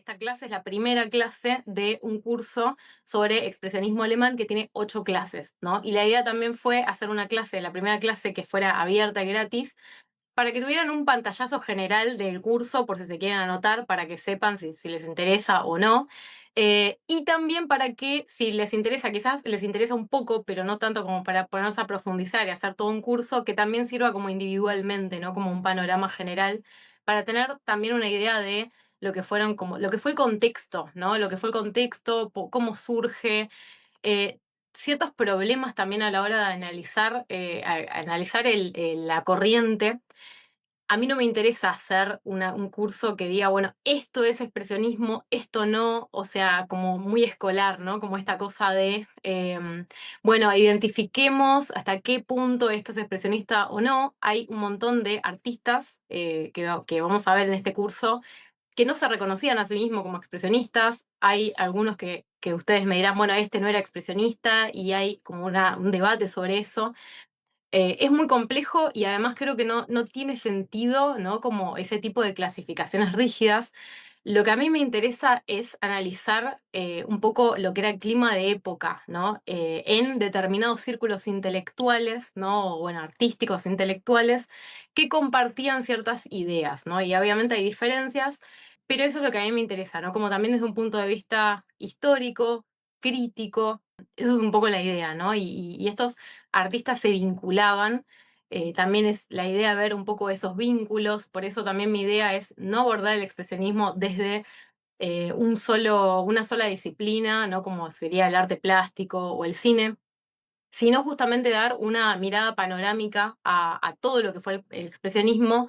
Esta clase es la primera clase de un curso sobre expresionismo alemán que tiene 8 clases, ¿no? Y la idea también fue hacer una clase, la primera clase que fuera abierta y gratis, para que tuvieran un pantallazo general del curso, por si se quieren anotar, para que sepan si les interesa o no. Y también para que, si les interesa, quizás les interesa un poco, pero no tanto como para ponerse a profundizar y hacer todo un curso, que también sirva como individualmente, ¿no? Como un panorama general, para tener también una idea de lo que fueron como, lo que fue el contexto, ¿no? Lo que fue el contexto, cómo surge, eh, ciertos problemas también a la hora de analizar, analizar la corriente. A mí no me interesa hacer un curso que diga, bueno, esto es expresionismo, esto no, o sea, como muy escolar, ¿no? Como esta cosa de, bueno, identifiquemos hasta qué punto esto es expresionista o no. Hay un montón de artistas que vamos a ver en este curso que no se reconocían a sí mismos como expresionistas. Hay algunos que ustedes me dirán, bueno, este no era expresionista y hay como un debate sobre eso. Es muy complejo y además creo que no tiene sentido, ¿no? Como ese tipo de clasificaciones rígidas. Lo que a mí me interesa es analizar un poco lo que era el clima de época, ¿no? En determinados círculos intelectuales, ¿no? O, bueno, artísticos intelectuales, que compartían ciertas ideas, ¿no? Y obviamente hay diferencias, pero eso es lo que a mí me interesa, ¿no? Como también desde un punto de vista histórico, crítico. Eso es un poco la idea, ¿no? Y estos artistas se vinculaban. También es la idea ver un poco esos vínculos, por eso también mi idea es no abordar el expresionismo desde una sola disciplina, ¿no? Como sería el arte plástico o el cine, sino justamente dar una mirada panorámica a todo lo que fue el expresionismo,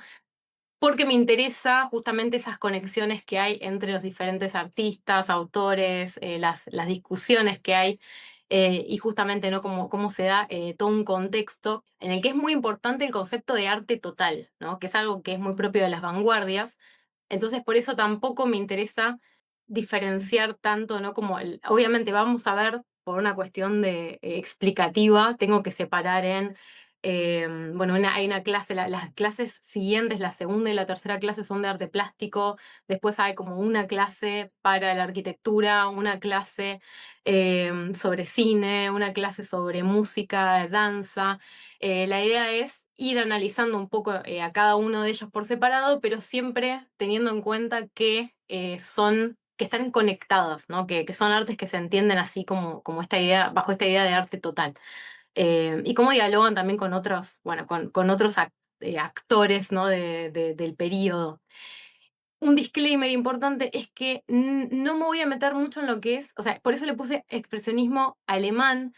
porque me interesa justamente esas conexiones que hay entre los diferentes artistas, autores, las discusiones que hay, y justamente, ¿no? Cómo se da todo un contexto en el que es muy importante el concepto de arte total, ¿no? Que es algo que es muy propio de las vanguardias. Entonces, por eso tampoco me interesa diferenciar tanto, ¿no? Como obviamente vamos a ver, por una cuestión de explicativa, tengo que separar en bueno, hay una clase, las clases siguientes, la segunda y la tercera clase son de arte plástico, después hay como una clase para la arquitectura, una clase sobre cine, una clase sobre música, danza. La idea es ir analizando un poco a cada uno de ellos por separado, pero siempre teniendo en cuenta que que están conectados, ¿no? Que son artes que se entienden así como esta idea, bajo esta idea de arte total. Y cómo dialogan también con otros, bueno, con otros actores, ¿no? Del periodo. Un disclaimer importante es que no me voy a meter mucho en lo que es, o sea, por eso le puse expresionismo alemán,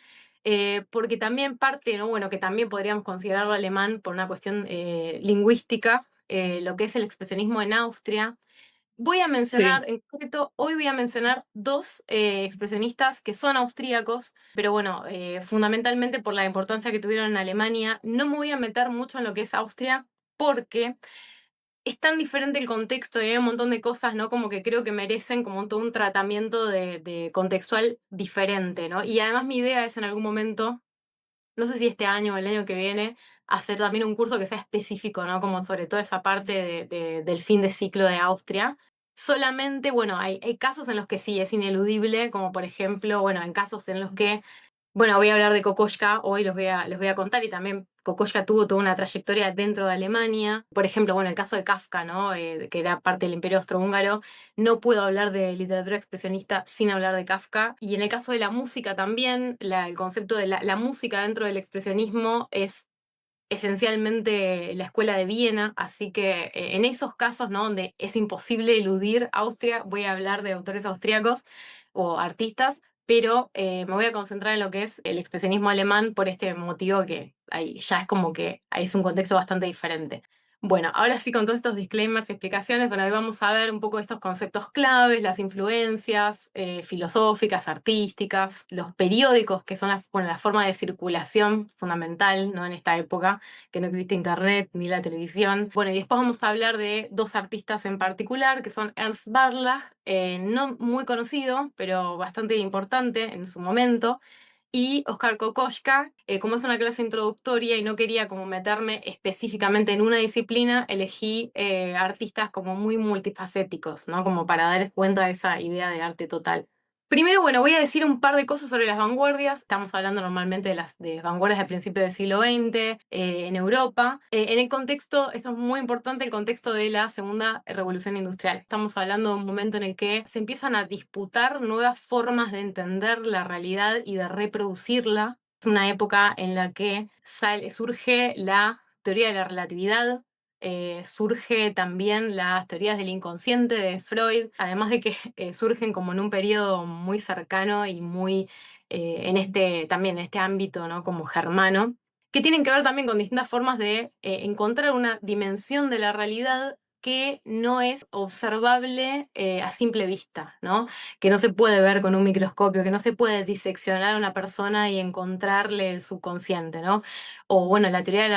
porque también parte, ¿no? Bueno, que también podríamos considerarlo alemán por una cuestión lingüística, lo que es el expresionismo en Austria. Voy a Sí, mencionar, en concreto, hoy voy a mencionar dos expresionistas que son austríacos, pero bueno, fundamentalmente por la importancia que tuvieron en Alemania. No me voy a meter mucho en lo que es Austria, porque es tan diferente el contexto y hay un montón de cosas, ¿no? Como que creo que merecen como todo un tratamiento de contextual diferente, ¿no? Y además mi idea es en algún momento, no sé si este año o el año que viene, hacer también un curso que sea específico, ¿no? Como sobre toda esa parte del fin de ciclo de Austria. Solamente, bueno, hay casos en los que sí, es ineludible, como por ejemplo, bueno, en casos en los que bueno, voy a hablar de Kokoschka, hoy les voy a contar, y también Kokoschka tuvo toda una trayectoria dentro de Alemania. Por ejemplo, bueno, el caso de Kafka, ¿no? Que era parte del Imperio Austrohúngaro. No puedo hablar de literatura expresionista sin hablar de Kafka. Y en el caso de la música también, el concepto de la música dentro del expresionismo es esencialmente la escuela de Viena, así que en esos casos, ¿no? Donde es imposible eludir Austria, voy a hablar de autores austríacos o artistas, pero me voy a concentrar en lo que es el expresionismo alemán por este motivo que ahí ya es como que ahí es un contexto bastante diferente. Bueno, ahora sí con todos estos disclaimers y explicaciones, bueno, hoy vamos a ver un poco estos conceptos claves, las influencias filosóficas, artísticas, los periódicos, que son bueno, la forma de circulación fundamental, ¿no? En esta época, que no existe internet ni la televisión. Bueno, y después vamos a hablar de dos artistas en particular, que son Ernst Barlach, no muy conocido, pero bastante importante en su momento, Y Oskar Kokoschka, como es una clase introductoria y no quería como meterme específicamente en una disciplina, elegí artistas como muy multifacéticos, ¿no? Como para dar cuenta de esa idea de arte total. Primero, bueno, voy a decir un par de cosas sobre las vanguardias. Estamos hablando normalmente de las de vanguardias del principio del siglo XX en Europa. En el contexto, esto es muy importante, el contexto de la Segunda Revolución Industrial. Estamos hablando de un momento en el que se empiezan a disputar nuevas formas de entender la realidad y de reproducirla. Es una época en la que surge la teoría de la relatividad, surge también las teorías del inconsciente de Freud, además de que surgen como en un periodo muy cercano y muy también en este ámbito, ¿no? Como germano, que tienen que ver también con distintas formas de encontrar una dimensión de la realidad que no es observable a simple vista, ¿no? Que no se puede ver con un microscopio, que no se puede diseccionar a una persona y encontrarle el subconsciente, ¿no? O bueno, la teoría de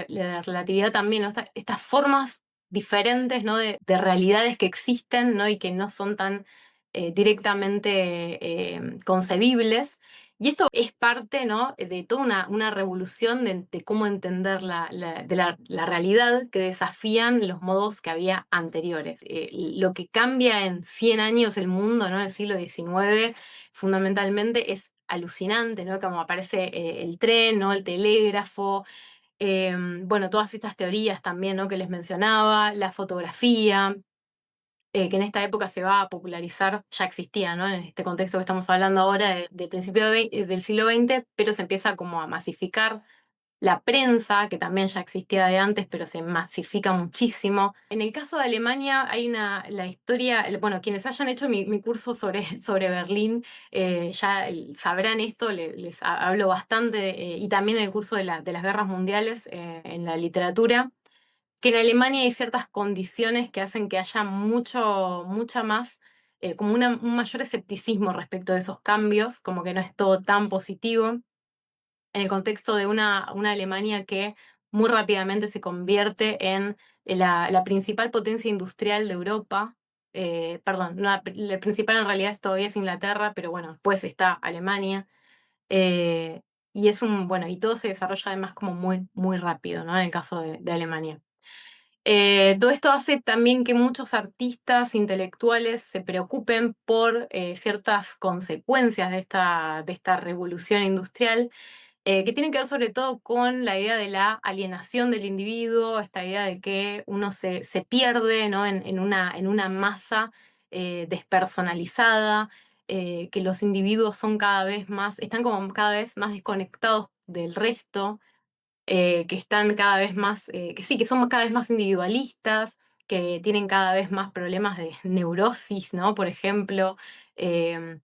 la relatividad también, ¿no? Estas formas diferentes, ¿no? De realidades que existen, ¿no? Y que no son tan directamente concebibles. Y esto es parte, ¿no? De toda una revolución de cómo entender la realidad que desafían los modos que había anteriores. Lo que cambia en 100 años el mundo, ¿no? En el siglo XIX, fundamentalmente es alucinante, ¿no? Como aparece el tren, ¿no? El telégrafo, bueno, todas estas teorías también, ¿no? Que les mencionaba, la fotografía, que en esta época se va a popularizar, ya existía, ¿no? En este contexto que estamos hablando ahora de principio del siglo XX, pero se empieza como a masificar. La prensa, que también ya existía de antes, pero se masifica muchísimo. En el caso de Alemania hay la historia, bueno, quienes hayan hecho mi curso sobre Berlín ya sabrán esto, les hablo bastante, y también el curso de las guerras mundiales en la literatura, que en Alemania hay ciertas condiciones que hacen que haya mucha más, como un mayor escepticismo respecto de esos cambios, como que no es todo tan positivo en el contexto de una Alemania que muy rápidamente se convierte en la principal potencia industrial de Europa. Perdón, no, la principal en realidad todavía es Inglaterra, pero bueno, después está Alemania. eh, y bueno, y todo se desarrolla además como muy rápido, ¿no? En el caso de Alemania. Todo esto hace también que muchos artistas intelectuales se preocupen por ciertas consecuencias de esta revolución industrial, que tienen que ver sobre todo con la idea de la alienación del individuo, esta idea de que uno se pierde, ¿no? en una masa despersonalizada, que los individuos están como cada vez más desconectados del resto, que están cada vez más, que sí, que son cada vez más individualistas, que tienen cada vez más problemas de neurosis, ¿no? Por ejemplo, que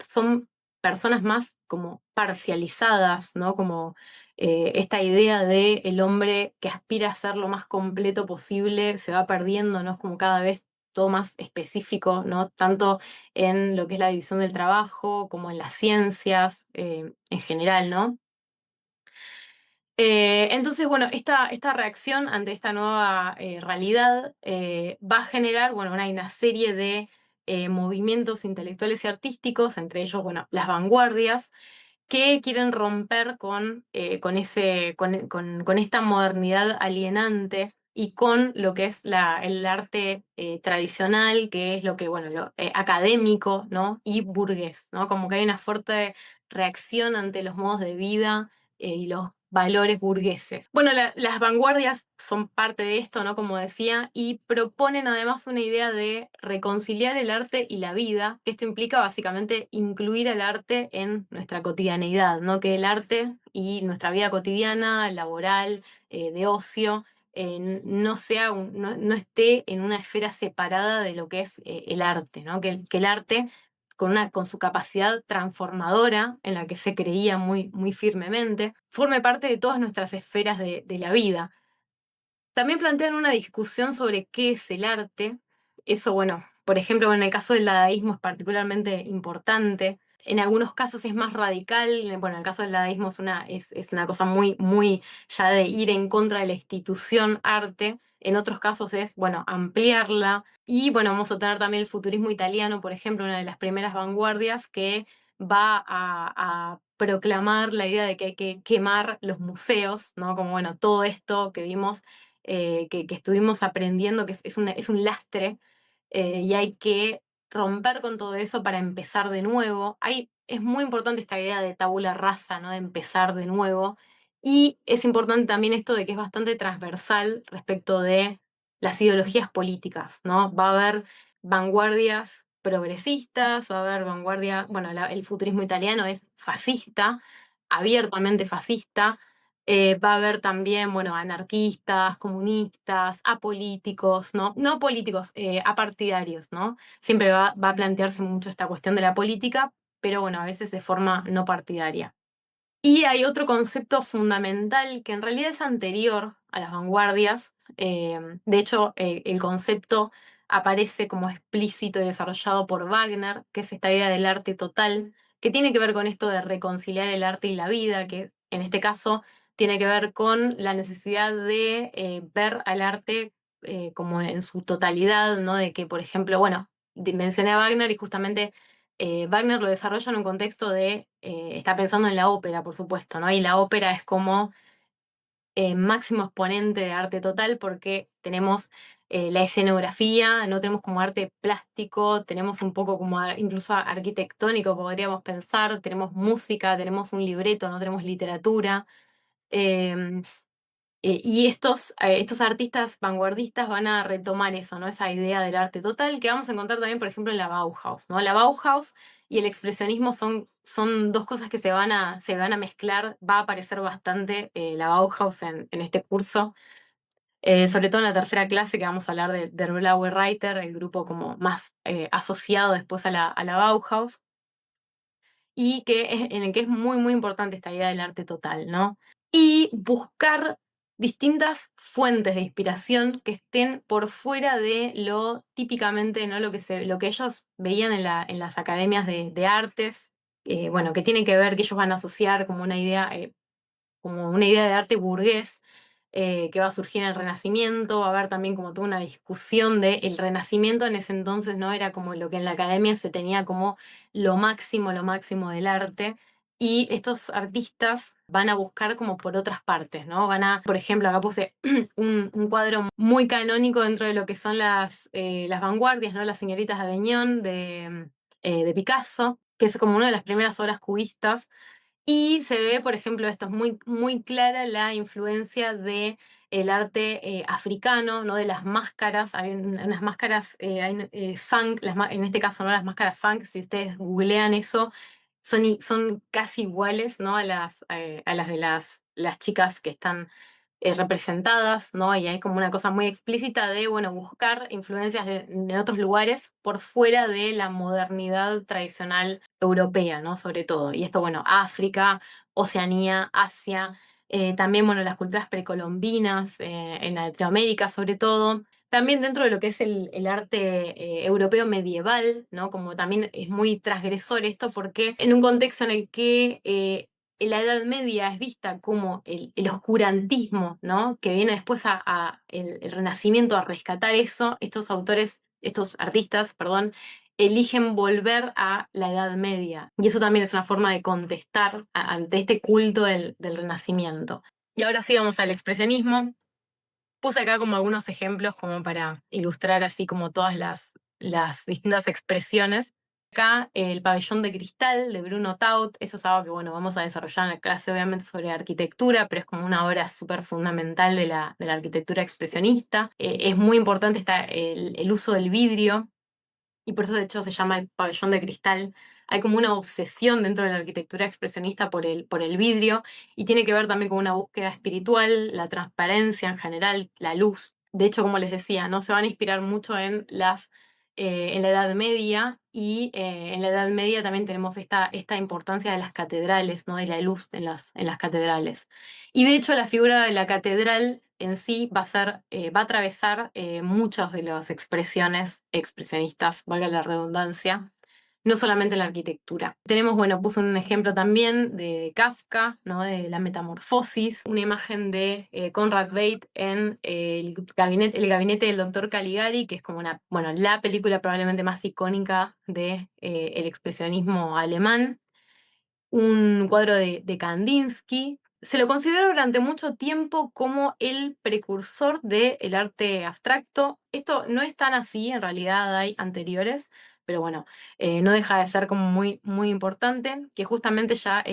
son personas más como parcializadas, ¿no? Como esta idea de el hombre que aspira a ser lo más completo posible se va perdiendo, ¿no? Es como cada vez todo más específico, ¿no? Tanto en lo que es la división del trabajo como en las ciencias en general, ¿no? Entonces, bueno, esta reacción ante esta nueva realidad va a generar, bueno, una serie de movimientos intelectuales y artísticos, entre ellos, bueno, las vanguardias, que quieren romper con esta modernidad alienante y con lo que es el arte tradicional, que es lo que, bueno, académico, ¿no? Y burgués, ¿no? Como que hay una fuerte reacción ante los modos de vida y los valores burgueses. Bueno, las vanguardias son parte de esto, ¿no? Como decía, y proponen además una idea de reconciliar el arte y la vida, que esto implica básicamente incluir el arte en nuestra cotidianeidad, ¿no? Que el arte y nuestra vida cotidiana, laboral, de ocio, no esté en una esfera separada de lo que es el arte, ¿no? Que el arte con su capacidad transformadora, en la que se creía muy firmemente, forme parte de todas nuestras esferas de la vida. También plantean una discusión sobre qué es el arte. Eso, bueno, por ejemplo, en el caso del dadaísmo es particularmente importante. En algunos casos es más radical. Bueno, en el caso del dadaísmo es una cosa muy ya de ir en contra de la institución arte. En otros casos es, bueno, ampliarla. Y bueno, vamos a tener también el futurismo italiano, por ejemplo, una de las primeras vanguardias que va a proclamar la idea de que hay que quemar los museos, ¿no? Como, bueno, todo esto que vimos, que estuvimos aprendiendo, que es un lastre, y hay que romper con todo eso para empezar de nuevo. Es muy importante esta idea de tabula rasa, ¿no? De empezar de nuevo. Y es importante también esto de que es bastante transversal respecto de las ideologías políticas, ¿no? Va a haber vanguardias progresistas, va a haber vanguardia, bueno, el futurismo italiano es fascista, abiertamente fascista, va a haber también, bueno, anarquistas, comunistas, apolíticos, ¿no? No políticos, apartidarios, ¿no? Siempre va a plantearse mucho esta cuestión de la política, pero bueno, a veces de forma no partidaria. Y hay otro concepto fundamental que en realidad es anterior a las vanguardias. De hecho, el concepto aparece como explícito y desarrollado por Wagner, que es esta idea del arte total, que tiene que ver con esto de reconciliar el arte y la vida, que en este caso tiene que ver con la necesidad de ver al arte como en su totalidad, ¿no? De que, por ejemplo, bueno, mencioné a Wagner y justamente Wagner lo desarrolla en un contexto de, está pensando en la ópera, por supuesto, ¿no? Y la ópera es como máximo exponente de arte total porque tenemos la escenografía, no tenemos como arte plástico, tenemos un poco como incluso arquitectónico, podríamos pensar, tenemos música, tenemos un libreto, no tenemos literatura. Em, y estos artistas vanguardistas van a retomar eso, ¿no? Esa idea del arte total que vamos a encontrar también, por ejemplo, en la Bauhaus, ¿no? La Bauhaus y el expresionismo son dos cosas que se van a mezclar. Va a aparecer bastante la Bauhaus en este curso, sobre todo en la tercera clase que vamos a hablar de Der Blaue Reiter, el grupo como más asociado después a la Bauhaus, y en el que es muy, muy importante esta idea del arte total, ¿no? Y buscar distintas fuentes de inspiración que estén por fuera de lo típicamente, ¿no? Lo que ellos veían en las academias de artes, bueno, que tiene que ver, que ellos van a asociar como una idea de arte burgués que va a surgir en el Renacimiento. Va a haber también como toda una discusión de el Renacimiento en ese entonces no era como lo que en la academia se tenía como lo máximo del arte. Y estos artistas van a buscar como por otras partes, ¿no? por ejemplo, acá puse un cuadro muy canónico dentro de lo que son las vanguardias, ¿no? Las señoritas de Avignon de Picasso, que es como una de las primeras obras cubistas, y se ve, por ejemplo, esto es muy, muy clara la influencia de el arte africano, ¿no? De las máscaras. Hay unas máscaras funk, en este caso, ¿no? Las máscaras funk, si ustedes googlean eso, son casi iguales, ¿no? A las de las chicas que están representadas, ¿no? Y hay como una cosa muy explícita de, bueno, buscar influencias de otros lugares por fuera de la modernidad tradicional europea, ¿no? Sobre todo. Y esto, bueno, África, Oceanía, Asia, también, bueno, las culturas precolombinas, en Latinoamérica sobre todo. También dentro de lo que es el arte europeo medieval, ¿no? Como también es muy transgresor esto porque en un contexto en el que la Edad Media es vista como el oscurantismo, ¿no? Que viene después el Renacimiento a rescatar eso, estos artistas, perdón, eligen volver a la Edad Media. Y eso también es una forma de contestar ante este culto del Renacimiento. Y ahora sí vamos al expresionismo. Puse acá como algunos ejemplos como para ilustrar así como todas las distintas expresiones. Acá el pabellón de cristal de Bruno Taut, eso es algo que bueno, vamos a desarrollar en la clase obviamente sobre arquitectura, pero es como una obra súper fundamental de la arquitectura expresionista. Es muy importante el uso del vidrio y por eso de hecho se llama el pabellón de cristal. Hay como una obsesión dentro de la arquitectura expresionista por el vidrio y tiene que ver también con una búsqueda espiritual, la transparencia en general, la luz. De hecho, como les decía, no se van a inspirar mucho en la Edad Media y en la Edad Media también tenemos esta importancia de las catedrales, ¿no? De la luz en las catedrales. Y de hecho la figura de la catedral en sí va a atravesar muchas de las expresiones expresionistas, valga la redundancia, no solamente la arquitectura. Tenemos, bueno, puse un ejemplo también de Kafka, ¿no? De la metamorfosis, una imagen de Conrad Veidt en el gabinete del doctor Caligari, que es como bueno, la película probablemente más icónica de el expresionismo alemán. un cuadro de Kandinsky. Se lo consideró durante mucho tiempo como el precursor del arte abstracto. Esto no es tan así, en realidad hay anteriores, pero bueno, no deja de ser como muy, muy importante, que justamente ya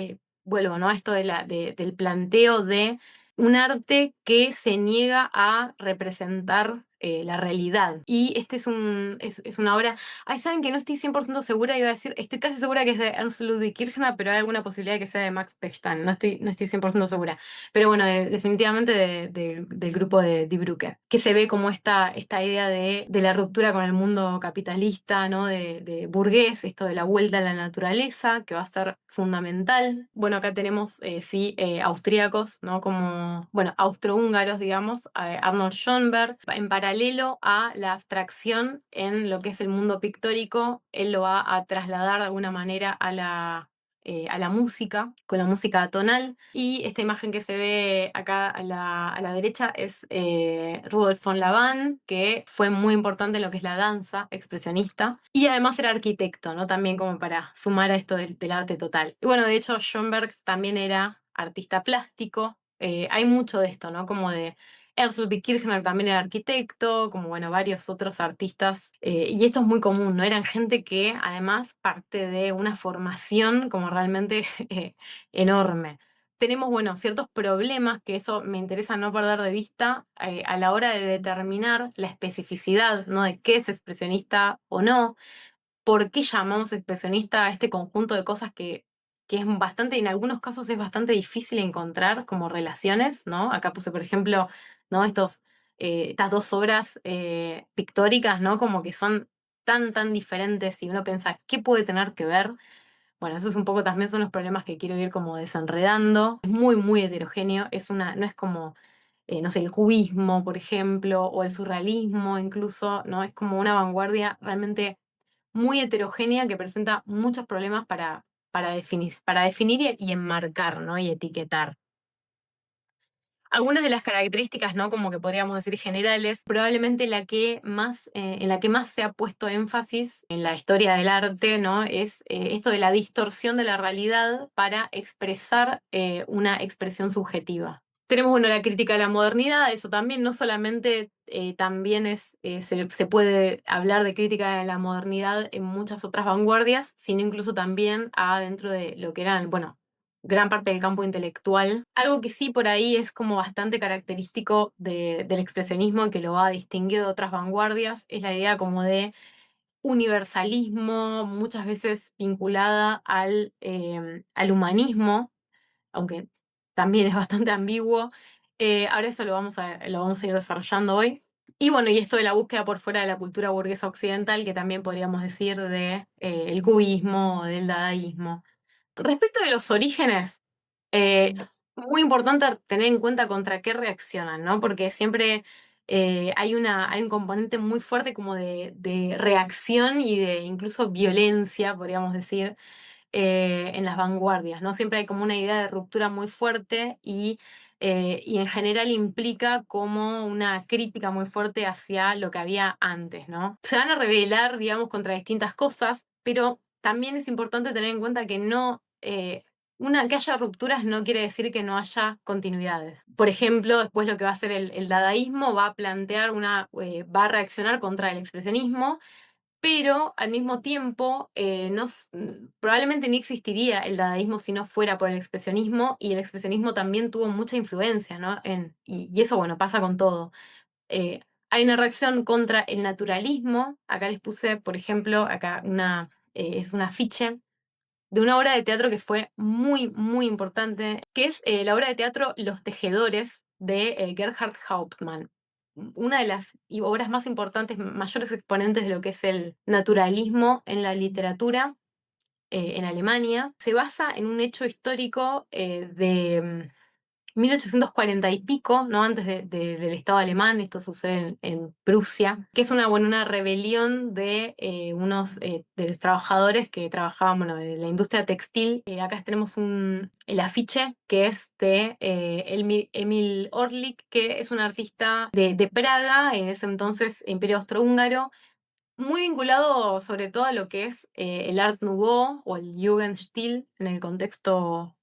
vuelvo, ¿no? A esto del planteo de un arte que se niega a representar la realidad. Y este es una obra. Ay, saben que no estoy 100% segura, iba a decir, estoy casi segura que es de Ernst Ludwig Kirchner, pero hay alguna posibilidad de que sea de Max Pechstein, no estoy 100% segura. Pero bueno, definitivamente del grupo de Die Brücke, que se ve como esta idea de la ruptura con el mundo capitalista, ¿no? De burgués, esto de la vuelta a la naturaleza, que va a ser fundamental. Bueno, acá tenemos, sí, austríacos, ¿no? Como, bueno, austrohúngaros, digamos, Arnold Schoenberg, en paralelo a la abstracción en lo que es el mundo pictórico, él lo va a trasladar de alguna manera a la música, con la música atonal. Y esta imagen que se ve acá a la derecha es Rudolf von Laban, que fue muy importante en lo que es la danza expresionista. Y además era arquitecto, ¿no? También como para sumar a esto del arte total. Y bueno, de hecho, Schoenberg también era artista plástico. Hay mucho de esto, ¿no? Como de Ernst Ludwig Kirchner también era arquitecto, como bueno, varios otros artistas. Y esto es muy común, ¿no? Eran gente que además parte de una formación como realmente enorme. Tenemos, bueno, ciertos problemas que eso me interesa no perder de vista a la hora de determinar la especificidad, ¿no? De qué es expresionista o no. ¿Por qué llamamos expresionista a este conjunto de cosas que es bastante, en algunos casos es bastante difícil encontrar como relaciones, ¿no? Acá puse, por ejemplo, ¿no? Estas dos obras pictóricas, ¿no? Como que son tan, tan diferentes y uno piensa, ¿qué puede tener que ver? Bueno, eso es un poco también son los problemas que quiero ir como desenredando. Es muy, muy heterogéneo, no es como, no sé, el cubismo, por ejemplo, o el surrealismo incluso, ¿no? Es como una vanguardia realmente muy heterogénea que presenta muchos problemas para definir y enmarcar, ¿no? Y etiquetar. Algunas de las características, ¿no? Como que podríamos decir generales, probablemente en la que más se ha puesto énfasis en la historia del arte, ¿no? Es esto de la distorsión de la realidad para expresar una expresión subjetiva. Tenemos, bueno, la crítica de la modernidad, eso también, no solamente también se puede hablar de crítica de la modernidad en muchas otras vanguardias, sino incluso también dentro de lo que eran, bueno, gran parte del campo intelectual. Algo que sí por ahí es como bastante característico del expresionismo y que lo va a distinguir de otras vanguardias, es la idea como de universalismo, muchas veces vinculada al humanismo, aunque también es bastante ambiguo. Ahora eso lo vamos a ir desarrollando hoy. Y bueno, y esto de la búsqueda por fuera de la cultura burguesa occidental, que también podríamos decir de el cubismo o del dadaísmo. Respecto de los orígenes, eh, muy importante tener en cuenta contra qué reaccionan, ¿no? Porque siempre hay un componente muy fuerte como de reacción y de incluso violencia, podríamos decir, en las vanguardias, ¿no? Siempre hay como una idea de ruptura muy fuerte y en general implica como una crítica muy fuerte hacia lo que había antes, ¿no? Se van a rebelar, digamos, contra distintas cosas, pero también es importante tener en cuenta que que haya rupturas no quiere decir que no haya continuidades. Por ejemplo, después lo que va a hacer el dadaísmo va a va a reaccionar contra el expresionismo, pero al mismo tiempo probablemente ni existiría el dadaísmo si no fuera por el expresionismo, y el expresionismo también tuvo mucha influencia, ¿no? Y eso, bueno, pasa con todo. Eh, Hay una reacción contra el naturalismo. Acá les puse, por ejemplo, es un afiche de una obra de teatro que fue muy, muy importante, que es la obra de teatro Los Tejedores de Gerhard Hauptmann. Una de las obras más importantes, mayores exponentes de lo que es el naturalismo en la literatura en Alemania. Se basa en un hecho histórico de 1840 y pico, ¿no? Antes del Estado alemán. Esto sucede en Prusia, que es bueno, una rebelión de los trabajadores que trabajaban, bueno, de la industria textil. Acá tenemos el afiche, que es de Emil Orlik, que es un artista de Praga, en ese entonces Imperio Austrohúngaro, Muy vinculado sobre todo a lo que es el Art Nouveau o el Jugendstil en el contexto,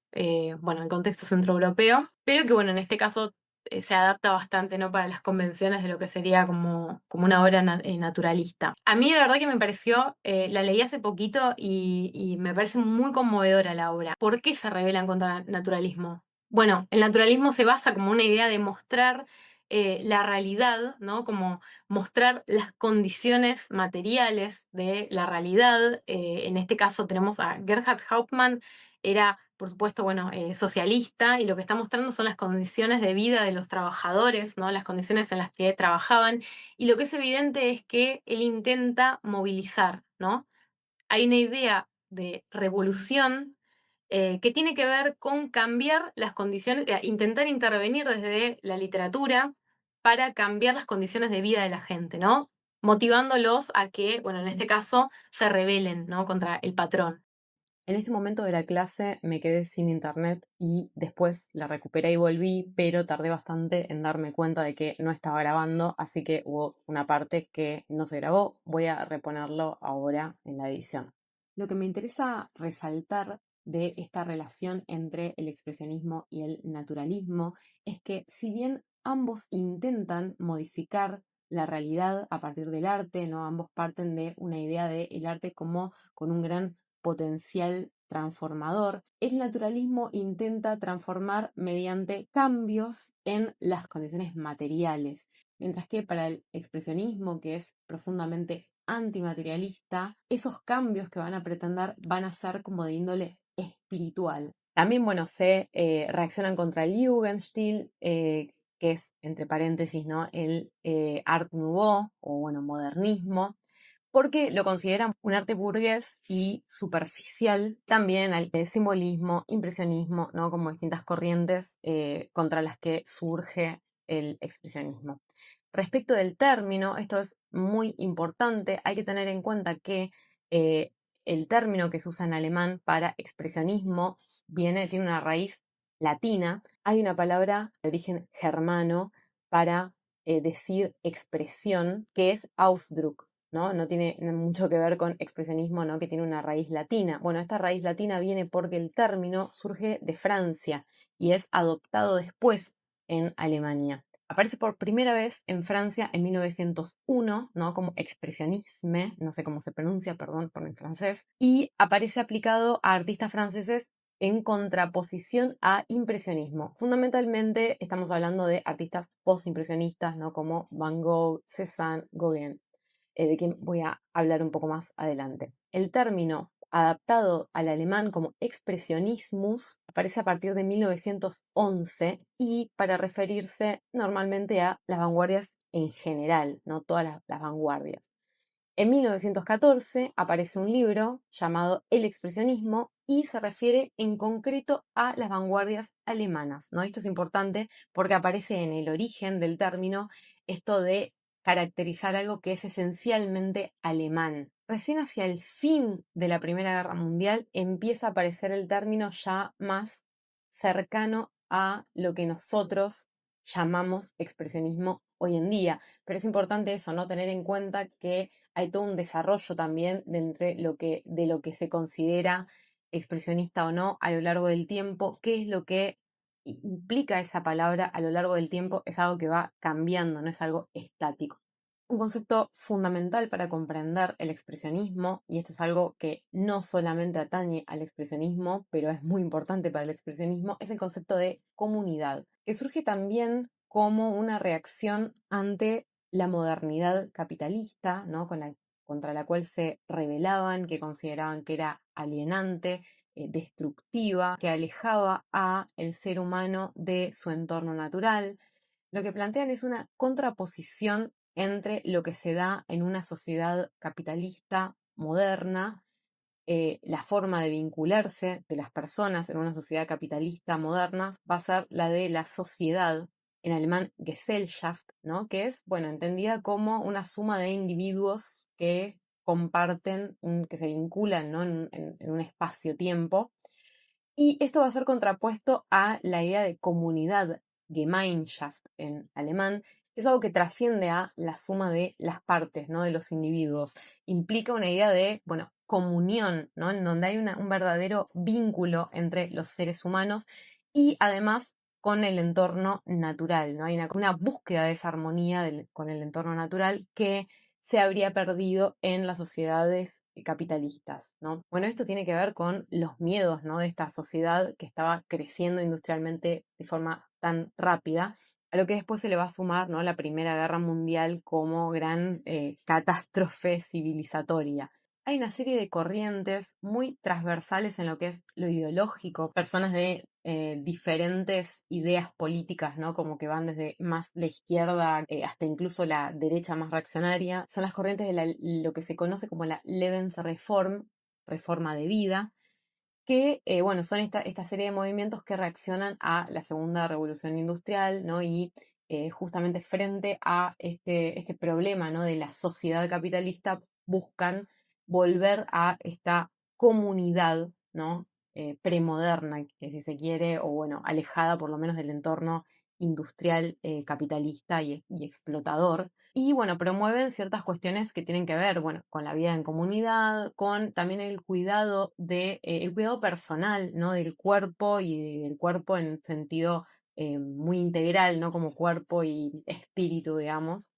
bueno, el contexto centroeuropeo, pero que bueno, en este caso se adapta bastante, ¿no? Para las convenciones de lo que sería como una obra naturalista. A mí la verdad que me pareció, la leí hace poquito y me parece muy conmovedora la obra. ¿Por qué se rebelan contra el naturalismo? Bueno, el naturalismo se basa como una idea de mostrar la realidad, ¿no? Como mostrar las condiciones materiales de la realidad. En este caso tenemos a Gerhard Hauptmann, era, por supuesto, bueno, socialista, y lo que está mostrando son las condiciones de vida de los trabajadores, ¿no? Las condiciones en las que trabajaban, y lo que es evidente es que él intenta movilizar, ¿no? Hay una idea de revolución que tiene que ver con cambiar las condiciones, intentar intervenir desde la literatura para cambiar las condiciones de vida de la gente, ¿no? Motivándolos a que, bueno, en este caso, se rebelen, ¿no? Contra el patrón. En este momento de la clase me quedé sin internet y después la recuperé y volví, pero tardé bastante en darme cuenta de que no estaba grabando, así que hubo una parte que no se grabó. Voy a reponerlo ahora en la edición. Lo que me interesa resaltar de esta relación entre el expresionismo y el naturalismo es que si bien ambos intentan modificar la realidad a partir del arte, ¿no? Ambos parten de una idea del arte como con un gran potencial transformador, el naturalismo intenta transformar mediante cambios en las condiciones materiales, mientras que para el expresionismo, que es profundamente antimaterialista, esos cambios que van a pretender van a ser como de índole espiritual. También, bueno, se reaccionan contra el Jugendstil, que es, entre paréntesis, ¿no? El Art Nouveau o, bueno, modernismo, porque lo consideran un arte burgués y superficial. También hay simbolismo, impresionismo, ¿no? Como distintas corrientes contra las que surge el expresionismo. Respecto del término, esto es muy importante, hay que tener en cuenta que eh, el término que se usa en alemán para expresionismo tiene una raíz latina. Hay una palabra de origen germano para decir expresión, que es Ausdruck, ¿no? No tiene mucho que ver con expresionismo, ¿no? Que tiene una raíz latina. Bueno, esta raíz latina viene porque el término surge de Francia y es adoptado después en Alemania. Aparece por primera vez en Francia en 1901, ¿no? Como expresionisme, no sé cómo se pronuncia, perdón por mi francés, y aparece aplicado a artistas franceses en contraposición a impresionismo. Fundamentalmente estamos hablando de artistas postimpresionistas, ¿no? Como Van Gogh, Cézanne, Gauguin, de quien voy a hablar un poco más adelante. El término adaptado al alemán como expressionismus aparece a partir de 1911 y para referirse normalmente a las vanguardias en general, no todas las vanguardias. En 1914 aparece un libro llamado El expresionismo y se refiere en concreto a las vanguardias alemanas, ¿no? Esto es importante porque aparece en el origen del término esto de caracterizar algo que es esencialmente alemán. Recién hacia el fin de la Primera Guerra Mundial empieza a aparecer el término ya más cercano a lo que nosotros llamamos expresionismo hoy en día. Pero es importante eso, ¿no? Tener en cuenta que hay todo un desarrollo también de lo que se considera expresionista o no a lo largo del tiempo, qué es lo que implica esa palabra a lo largo del tiempo, es algo que va cambiando, no es algo estático. Un concepto fundamental para comprender el expresionismo, y esto es algo que no solamente atañe al expresionismo, pero es muy importante para el expresionismo, es el concepto de comunidad, que surge también como una reacción ante la modernidad capitalista, ¿no? Contra la cual se rebelaban, que consideraban que era alienante, destructiva, que alejaba a el ser humano de su entorno natural. Lo que plantean es una contraposición entre lo que se da en una sociedad capitalista moderna, la forma de vincularse de las personas en una sociedad capitalista moderna va a ser la de la sociedad, en alemán Gesellschaft, ¿no? Que es, bueno, entendida como una suma de individuos que comparten, que se vinculan, ¿no? En un espacio-tiempo. Y esto va a ser contrapuesto a la idea de comunidad, Gemeinschaft en alemán, Es algo que trasciende a la suma de las partes, ¿no? De los individuos. Implica una idea de, bueno, comunión, ¿no? En donde hay un verdadero vínculo entre los seres humanos y además con el entorno natural, ¿no? Hay una búsqueda de esa armonía con el entorno natural que se habría perdido en las sociedades capitalistas, ¿no? Bueno, esto tiene que ver con los miedos, ¿no? De esta sociedad que estaba creciendo industrialmente de forma tan rápida, a lo que después se le va a sumar, ¿no? La Primera Guerra Mundial como gran catástrofe civilizatoria. Hay una serie de corrientes muy transversales en lo que es lo ideológico, personas de diferentes ideas políticas, ¿no? Como que van desde más la izquierda hasta incluso la derecha más reaccionaria. Son las corrientes de lo que se conoce como la Lebensreform, reforma de vida, que, bueno, son esta serie de movimientos que reaccionan a la segunda revolución industrial, ¿no? Y justamente frente a este problema, ¿no? De la sociedad capitalista, buscan volver a esta comunidad, ¿no? Premoderna, que si se quiere, o bueno, alejada por lo menos del entorno industrial, capitalista y explotador. Y bueno, promueven ciertas cuestiones que tienen que ver, bueno, con la vida en comunidad, con también el cuidado personal, ¿no? Del cuerpo y del cuerpo en sentido muy integral, ¿no? Como cuerpo y espíritu, digamos.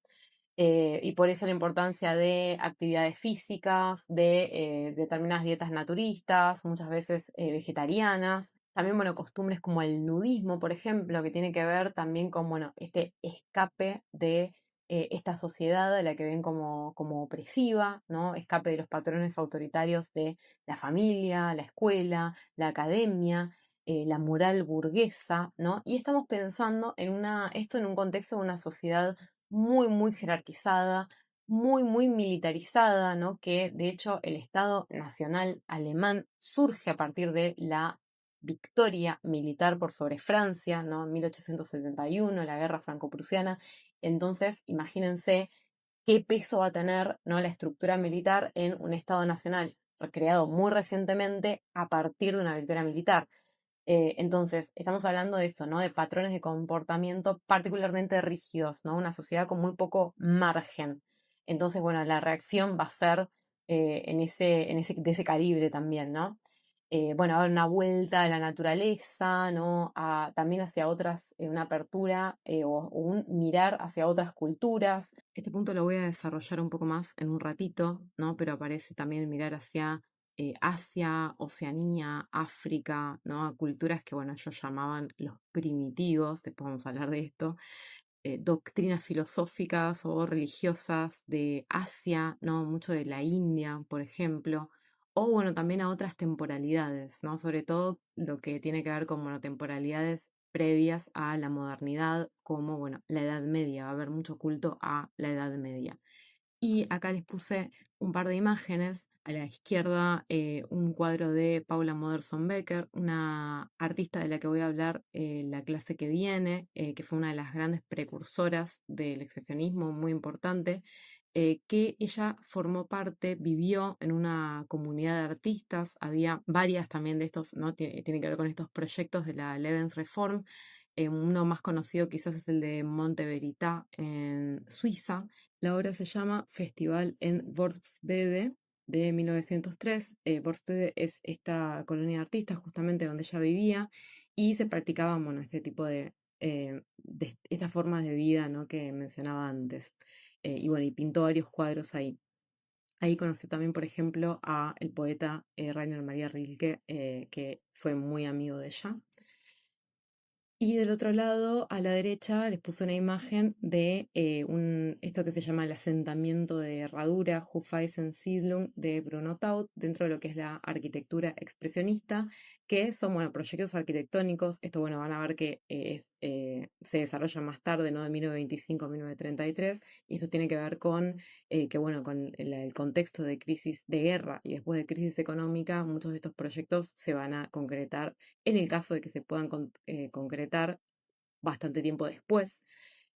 Y por eso la importancia de actividades físicas, de determinadas dietas naturistas, muchas veces vegetarianas. También, bueno, costumbres como el nudismo, por ejemplo, que tiene que ver también con, bueno, este escape de esta sociedad a la que ven como opresiva, ¿no? Escape de los patrones autoritarios de la familia, la escuela, la academia, la moral burguesa, ¿no? Y estamos pensando esto en un contexto de una sociedad muy, muy jerarquizada, muy, muy militarizada, ¿no? Que de hecho el Estado Nacional alemán surge a partir de la victoria militar por sobre Francia, ¿no? En 1871, la guerra franco-prusiana. Entonces, imagínense qué peso va a tener, ¿no? La estructura militar en un Estado Nacional creado muy recientemente a partir de una victoria militar. Entonces, estamos hablando de esto, ¿no? De patrones de comportamiento particularmente rígidos, ¿no? Una sociedad con muy poco margen. Entonces, bueno, la reacción va a ser de ese calibre también, ¿no? Bueno, a dar una vuelta a la naturaleza, ¿no? También hacia otras, una apertura o un mirar hacia otras culturas. Este punto lo voy a desarrollar un poco más en un ratito, ¿no? Pero aparece también mirar hacia Asia, Oceanía, África, ¿no? A culturas que, bueno, ellos llamaban los primitivos, después vamos a hablar de esto, doctrinas filosóficas o religiosas de Asia, ¿no? Mucho de la India, por ejemplo, o bueno, también a otras temporalidades, ¿no? Sobre todo lo que tiene que ver con, bueno, temporalidades previas a la modernidad, como, bueno, la Edad Media, va a haber mucho culto a la Edad Media. Y acá les puse un par de imágenes. A la izquierda, un cuadro de Paula Modersohn Becker, una artista de la que voy a hablar la clase que viene, que fue una de las grandes precursoras del expresionismo, muy importante, que ella formó parte, vivió en una comunidad de artistas. Había varias también de estos, ¿no? Tiene que ver con estos proyectos de la Lebensreform. Uno más conocido quizás es el de Monte Verita en Suiza. La obra se llama Festival en Worpswede de 1903. Worpswede es esta colonia de artistas justamente donde ella vivía y se practicaban, bueno, este tipo de estas formas de vida, ¿no? Que mencionaba antes. Y bueno, y pintó varios cuadros ahí. Ahí conocí también, por ejemplo, a el poeta Rainer Maria Rilke, que fue muy amigo de ella. Y del otro lado, a la derecha, les puse una imagen de esto que se llama el asentamiento de Herradura, Hufeisensiedlung, de Bruno Taut, dentro de lo que es la arquitectura expresionista, que son, bueno, proyectos arquitectónicos. Esto, bueno, van a ver que se desarrolla más tarde, ¿no? De 1925 a 1933, y esto tiene que ver con que, bueno, con el contexto de crisis de guerra y después de crisis económica, muchos de estos proyectos se van a concretar en el caso de que se puedan concretar bastante tiempo después.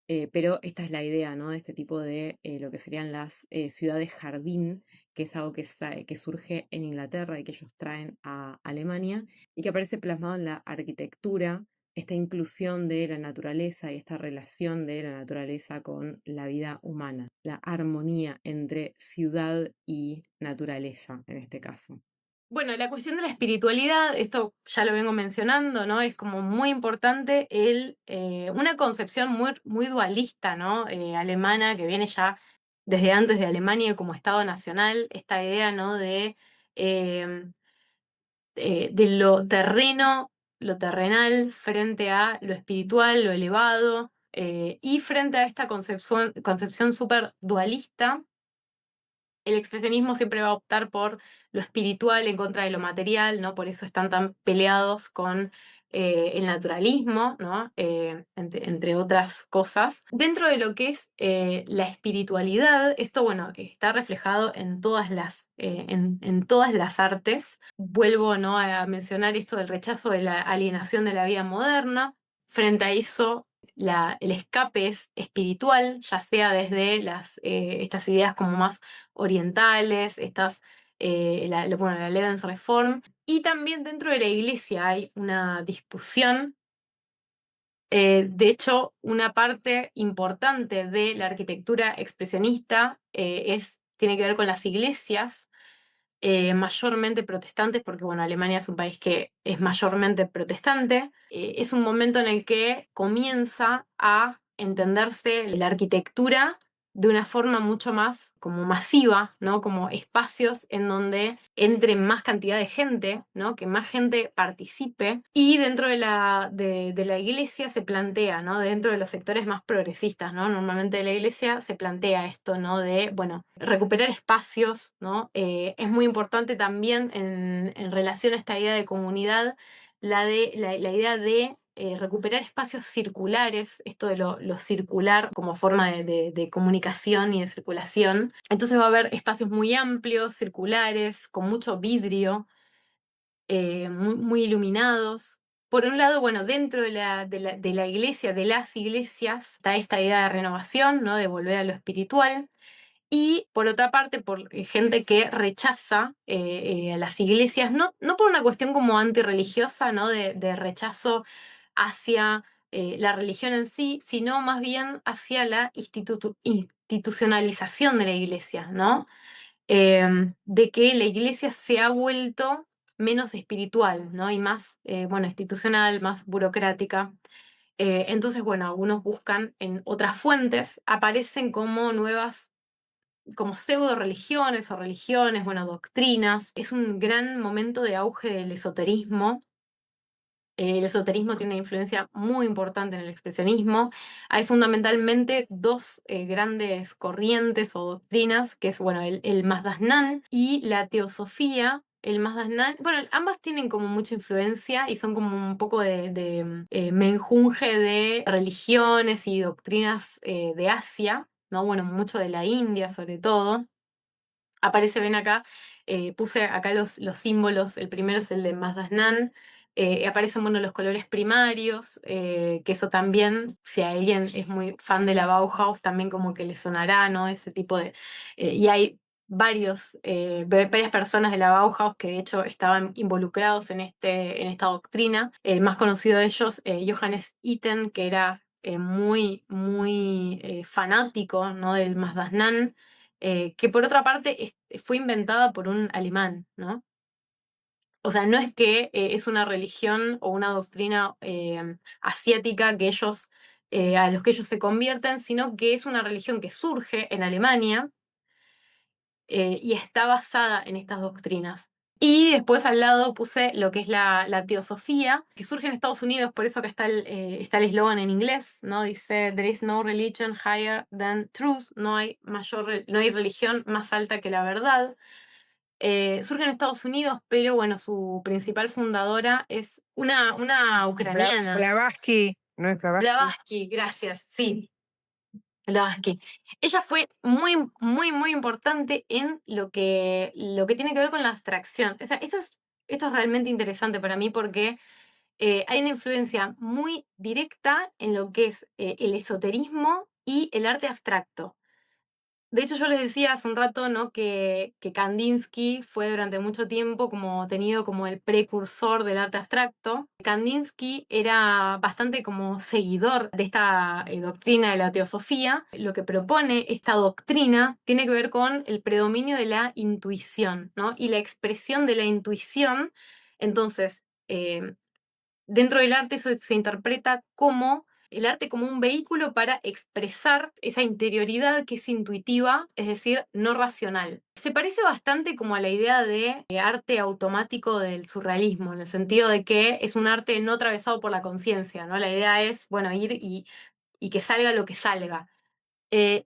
Pero esta es la idea, ¿no? De este tipo de lo que serían las ciudades jardín, que es algo que surge en Inglaterra y que ellos traen a Alemania y que aparece plasmado en la arquitectura esta inclusión de la naturaleza y esta relación de la naturaleza con la vida humana, la armonía entre ciudad y naturaleza en este caso. Bueno, la cuestión de la espiritualidad, esto ya lo vengo mencionando, ¿no? Es como muy importante una concepción muy dualista, ¿no? Alemana, que viene ya desde antes de Alemania como Estado nacional, esta idea, ¿no? Eh, de lo terrenal frente a lo espiritual, lo elevado, y frente a esta concepción súper dualista, el expresionismo siempre va a optar por lo espiritual en contra de lo material, ¿no? Por eso están tan peleados con el naturalismo, ¿no? Entre otras cosas. Dentro de lo que es la espiritualidad, esto, bueno, está reflejado en todas las artes. Vuelvo, ¿no? A mencionar esto del rechazo de la alienación de la vida moderna. Frente a eso, el escape es espiritual, ya sea desde estas ideas como más orientales, bueno, la Lebensreform, y también dentro de la iglesia hay una discusión. De hecho, una parte importante de la arquitectura expresionista tiene que ver con las iglesias, mayormente protestantes, porque bueno, Alemania es un país que es mayormente protestante. Es un momento en el que comienza a entenderse la arquitectura de una forma mucho más como masiva, ¿no? Como espacios en donde entre más cantidad de gente, ¿no? Que más gente participe. Y dentro de la iglesia se plantea, ¿no? Dentro de los sectores más progresistas, ¿no? Normalmente de la iglesia se plantea esto, ¿no? De, bueno, recuperar espacios, ¿no? Es muy importante también en relación a esta idea de comunidad, la idea de recuperar espacios circulares, esto de lo circular como forma de comunicación y de circulación. Entonces va a haber espacios muy amplios, circulares, con mucho vidrio, muy iluminados. Por un lado, bueno, dentro de la iglesia, de las iglesias, está esta idea de renovación, ¿no? De volver a lo espiritual. Y por otra parte, por gente que rechaza a las iglesias, no por una cuestión como antirreligiosa, ¿no? De rechazo hacia la religión en sí, sino más bien hacia la institucionalización de la iglesia, ¿no? De que la iglesia se ha vuelto menos espiritual, ¿no? Y más, bueno, institucional, más burocrática. Entonces, bueno, algunos buscan en otras fuentes, aparecen como nuevas como pseudo religiones o religiones, bueno, doctrinas. Es un gran momento de auge del esoterismo. El esoterismo tiene una influencia muy importante en el expresionismo. Hay fundamentalmente dos grandes corrientes o doctrinas, que es, bueno, el Mazdasnan y la teosofía. El Mazdasnan, bueno, ambas tienen como mucha influencia y son como un poco de menjunje de religiones y doctrinas de Asia, ¿no? Bueno, mucho de la India sobre todo. Aparece, ven acá, puse acá los símbolos, el primero es el de Mazdasnan, aparecen, bueno, los colores primarios, que eso también, si alguien es muy fan de la Bauhaus, también como que le sonará, ¿no? Ese tipo y hay varias personas de la Bauhaus que de hecho estaban involucrados en esta doctrina. El más conocido de ellos, Johannes Itten, que era muy fanático, ¿no? Del Mazdasnan, que por otra parte fue inventada por un alemán, ¿no? O sea, no es que es una religión o una doctrina asiática a los que ellos se convierten, sino que es una religión que surge en Alemania y está basada en estas doctrinas. Y después al lado puse lo que es la teosofía, que surge en Estados Unidos, por eso que está el eslogan en inglés, ¿no? Dice, There is no religion higher than truth, no hay religión más alta que la verdad. Surge en Estados Unidos, pero bueno, su principal fundadora es una ucraniana. Blavatsky, ¿no es Blavatsky? Blavatsky, gracias, sí. Blavatsky. Ella fue muy importante en lo que tiene que ver con la abstracción. O sea, esto es realmente interesante para mí porque hay una influencia muy directa en lo que es el esoterismo y el arte abstracto. De hecho, yo les decía hace un rato, ¿no? que Kandinsky fue durante mucho tiempo como tenido como el precursor del arte abstracto. Kandinsky era bastante como seguidor de esta doctrina de la teosofía. Lo que propone esta doctrina tiene que ver con el predominio de la intuición, ¿no? Y la expresión de la intuición. Entonces, dentro del arte eso se interpreta como el arte como un vehículo para expresar esa interioridad que es intuitiva, es decir, no racional. Se parece bastante como a la idea de arte automático del surrealismo, en el sentido de que es un arte no atravesado por la conciencia, ¿no? La idea es, bueno, ir y que salga lo que salga. Eh,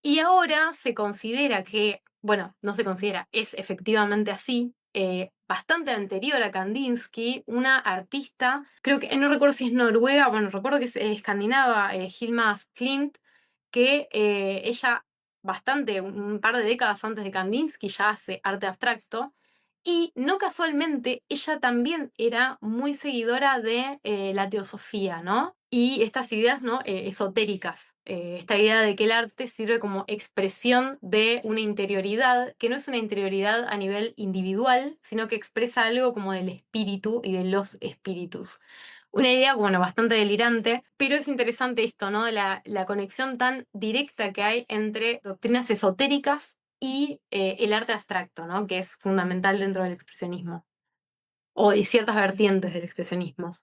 y ahora se considera que, bueno, no se considera, es efectivamente así, bastante anterior a Kandinsky, una artista, creo que, no recuerdo si es noruega, bueno, recuerdo que es escandinava, Hilma af Klint, que ella, bastante, un par de décadas antes de Kandinsky, ya hace arte abstracto, y no casualmente, ella también era muy seguidora de la teosofía, ¿no? Y estas ideas, ¿no? Esotéricas. Esta idea de que el arte sirve como expresión de una interioridad, que no es una interioridad a nivel individual, sino que expresa algo como del espíritu y de los espíritus. Una idea, bueno, bastante delirante, pero es interesante esto, ¿no? La conexión tan directa que hay entre doctrinas esotéricas y el arte abstracto, ¿no? Que es fundamental dentro del expresionismo, o de ciertas vertientes del expresionismo.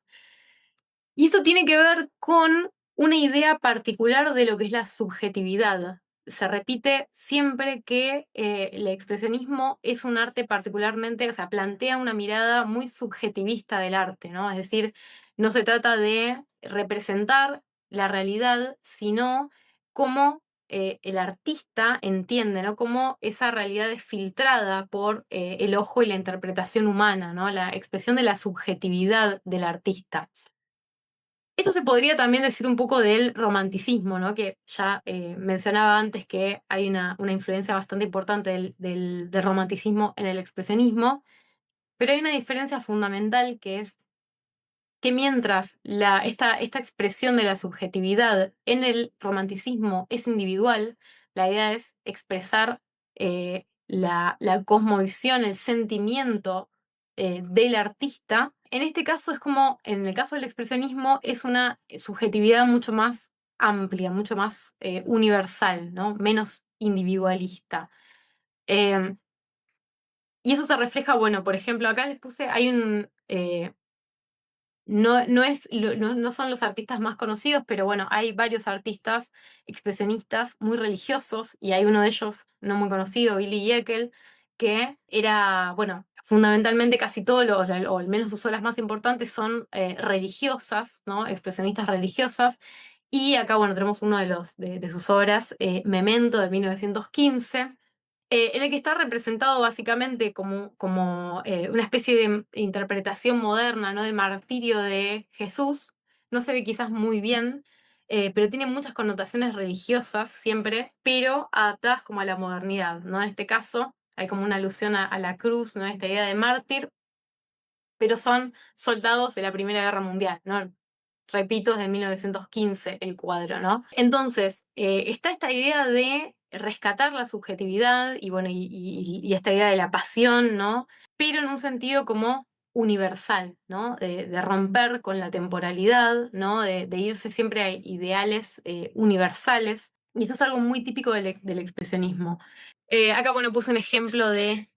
Y esto tiene que ver con una idea particular de lo que es la subjetividad. Se repite siempre que el expresionismo es un arte particularmente, o sea, plantea una mirada muy subjetivista del arte, ¿no? Es decir, no se trata de representar la realidad, sino cómo el artista entiende, ¿no? Cómo esa realidad es filtrada por el ojo y la interpretación humana, ¿no? La expresión de la subjetividad del artista. Eso se podría también decir un poco del romanticismo, ¿no? Que ya mencionaba antes que hay una influencia bastante importante del romanticismo en el expresionismo, pero hay una diferencia fundamental que es que mientras esta expresión de la subjetividad en el romanticismo es individual, la idea es expresar la cosmovisión, el sentimiento del artista. En este caso es como, en el caso del expresionismo, es una subjetividad mucho más amplia, mucho más universal, ¿no? Menos individualista. Eh, y eso se refleja, bueno, por ejemplo, acá les puse, hay un, no son los artistas más conocidos, pero bueno, hay varios artistas expresionistas muy religiosos y hay uno de ellos no muy conocido, Billy Jekyll, que era, bueno, fundamentalmente casi todos los, o al menos sus obras más importantes son religiosas, ¿no? Expresionistas religiosas. Y acá, bueno, tenemos uno de sus obras, Memento de 1915, en el que está representado básicamente como una especie de interpretación moderna, ¿no? Del martirio de Jesús. No se ve quizás muy bien, pero tiene muchas connotaciones religiosas siempre, pero adaptadas como a la modernidad, ¿no? En este caso hay como una alusión a la cruz, ¿no? Esta idea de mártir, pero son soldados de la Primera Guerra Mundial, ¿no? Repito, es de 1915 el cuadro, ¿no? Entonces, está esta idea de rescatar la subjetividad y, bueno, y esta idea de la pasión, ¿no? Pero en un sentido como universal, ¿no? De romper con la temporalidad, ¿no? De irse siempre a ideales universales. Y eso es algo muy típico del expresionismo. Acá, bueno, puse un ejemplo de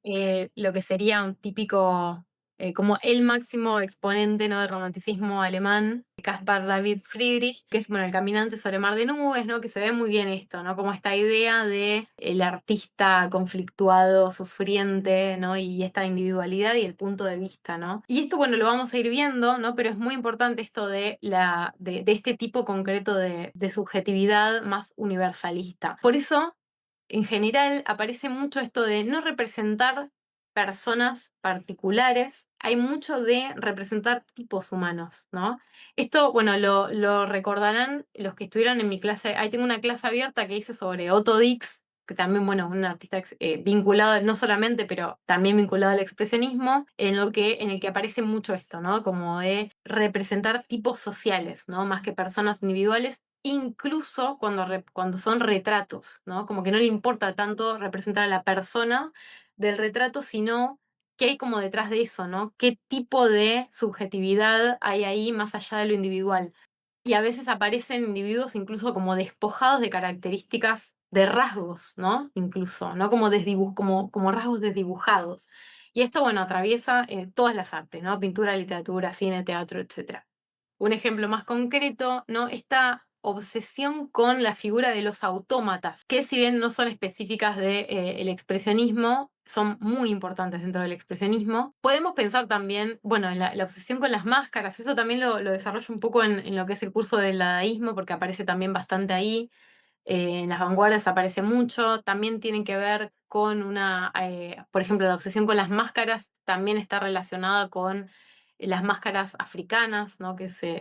lo que sería un típico, como el máximo exponente, ¿no? Del romanticismo alemán, Caspar David Friedrich, que es, bueno, el caminante sobre mar de nubes, ¿no? Que se ve muy bien esto, ¿no? Como esta idea de el artista conflictuado, sufriente, ¿no? Y esta individualidad y el punto de vista, ¿no? Y esto, bueno, lo vamos a ir viendo, ¿no? Pero es muy importante esto de este tipo concreto de subjetividad más universalista. Por eso, en general, aparece mucho esto de no representar personas particulares, hay mucho de representar tipos humanos, ¿no? Esto, bueno, lo recordarán los que estuvieron en mi clase. Ahí tengo una clase abierta que hice sobre Otto Dix, que también, bueno, un artista vinculado, no solamente, pero también vinculado al expresionismo, en el que aparece mucho esto, ¿no? Como de representar tipos sociales, ¿no? Más que personas individuales. incluso cuando son retratos, ¿no? Como que no le importa tanto representar a la persona del retrato, sino qué hay como detrás de eso, ¿no? ¿Qué tipo de subjetividad hay ahí más allá de lo individual? Y a veces aparecen individuos incluso como despojados de características, de rasgos, ¿no? Incluso, ¿no? Como rasgos desdibujados. Y esto, bueno, atraviesa todas las artes, ¿no? Pintura, literatura, cine, teatro, etcétera. Un ejemplo más concreto, ¿no? Esta obsesión con la figura de los autómatas, que si bien no son específicas del expresionismo, son muy importantes dentro del expresionismo. Podemos pensar también, bueno, en la obsesión con las máscaras, eso también lo desarrollo un poco en lo que es el curso del dadaísmo, porque aparece también bastante ahí. En las vanguardias aparece mucho, también tienen que ver con por ejemplo, la obsesión con las máscaras también está relacionada con las máscaras africanas, ¿no?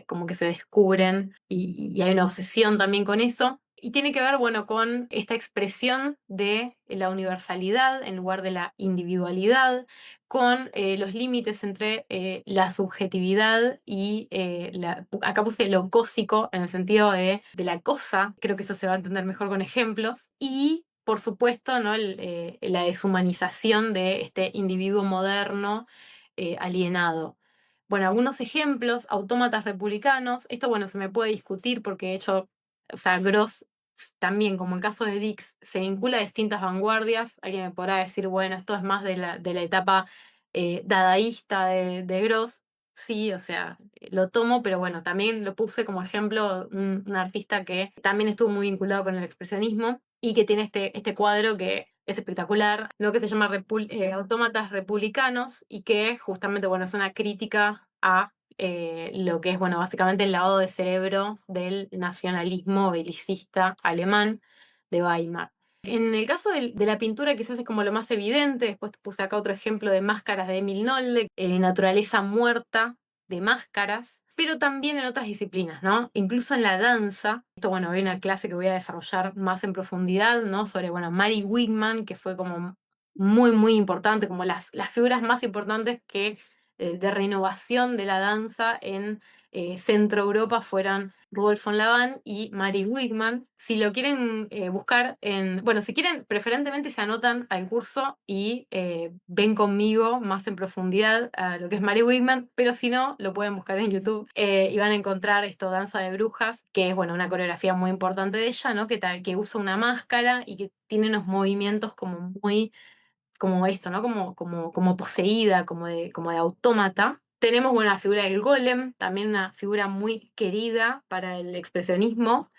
Como que se descubren y hay una obsesión también con eso. Y tiene que ver, bueno, con esta expresión de la universalidad en lugar de la individualidad, con los límites entre la subjetividad y acá puse lo cósico en el sentido de la cosa, creo que eso se va a entender mejor con ejemplos, y por supuesto, ¿no? La deshumanización de este individuo moderno alienado. Bueno, algunos ejemplos, autómatas republicanos, esto bueno, se me puede discutir porque de hecho, o sea, Gross también, como en caso de Dix, se vincula a distintas vanguardias. Alguien me podrá decir, bueno, esto es más de la etapa dadaísta de Gross. Sí, o sea, lo tomo, pero bueno, también lo puse como ejemplo un artista que también estuvo muy vinculado con el expresionismo y que tiene este cuadro que es espectacular, lo que se llama Autómatas Republicanos y que justamente, bueno, es una crítica a lo que es, bueno, básicamente el lavado de cerebro del nacionalismo belicista alemán de Weimar. En el caso de la pintura quizás es como lo más evidente, después puse acá otro ejemplo de máscaras de Emil Nolde, Naturaleza muerta de máscaras, pero también en otras disciplinas, ¿no? Incluso en la danza, esto bueno, hay una clase que voy a desarrollar más en profundidad, ¿no? Sobre, bueno, Mary Wigman, que fue como muy, muy importante, como las figuras más importantes de renovación de la danza en Centro Europa fueran Rudolf von Laban y Mary Wigman. Si lo quieren buscar bueno, si quieren, preferentemente se anotan al curso y ven conmigo más en profundidad a lo que es Mary Wigman, pero si no, lo pueden buscar en YouTube y van a encontrar esto, Danza de Brujas, que es, bueno, una coreografía muy importante de ella, ¿no? Que usa una máscara y que tiene unos movimientos como muy como esto, ¿no? Como poseída, como de autómata. Tenemos bueno, la figura del golem, también una figura muy querida para el expresionismo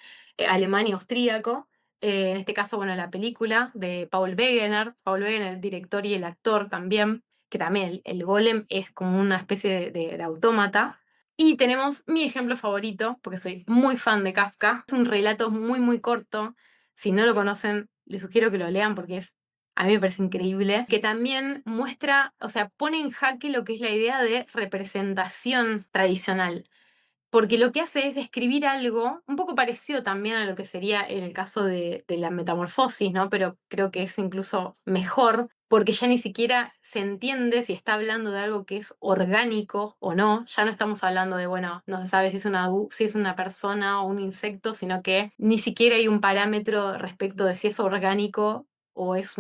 alemán y austríaco. En este caso, bueno, la película de Paul Wegener, el director y el actor también, que también el golem es como una especie de autómata. Y tenemos mi ejemplo favorito, porque soy muy fan de Kafka. Es un relato muy, muy corto. Si no lo conocen, les sugiero que lo lean porque a mí me parece increíble, que también muestra, o sea, pone en jaque lo que es la idea de representación tradicional, porque lo que hace es describir algo un poco parecido también a lo que sería en el caso de la metamorfosis, ¿no? Pero creo que es incluso mejor, porque ya ni siquiera se entiende si está hablando de algo que es orgánico o no, ya no estamos hablando de, bueno, no se sabe si es una persona o un insecto, sino que ni siquiera hay un parámetro respecto de si es orgánico o es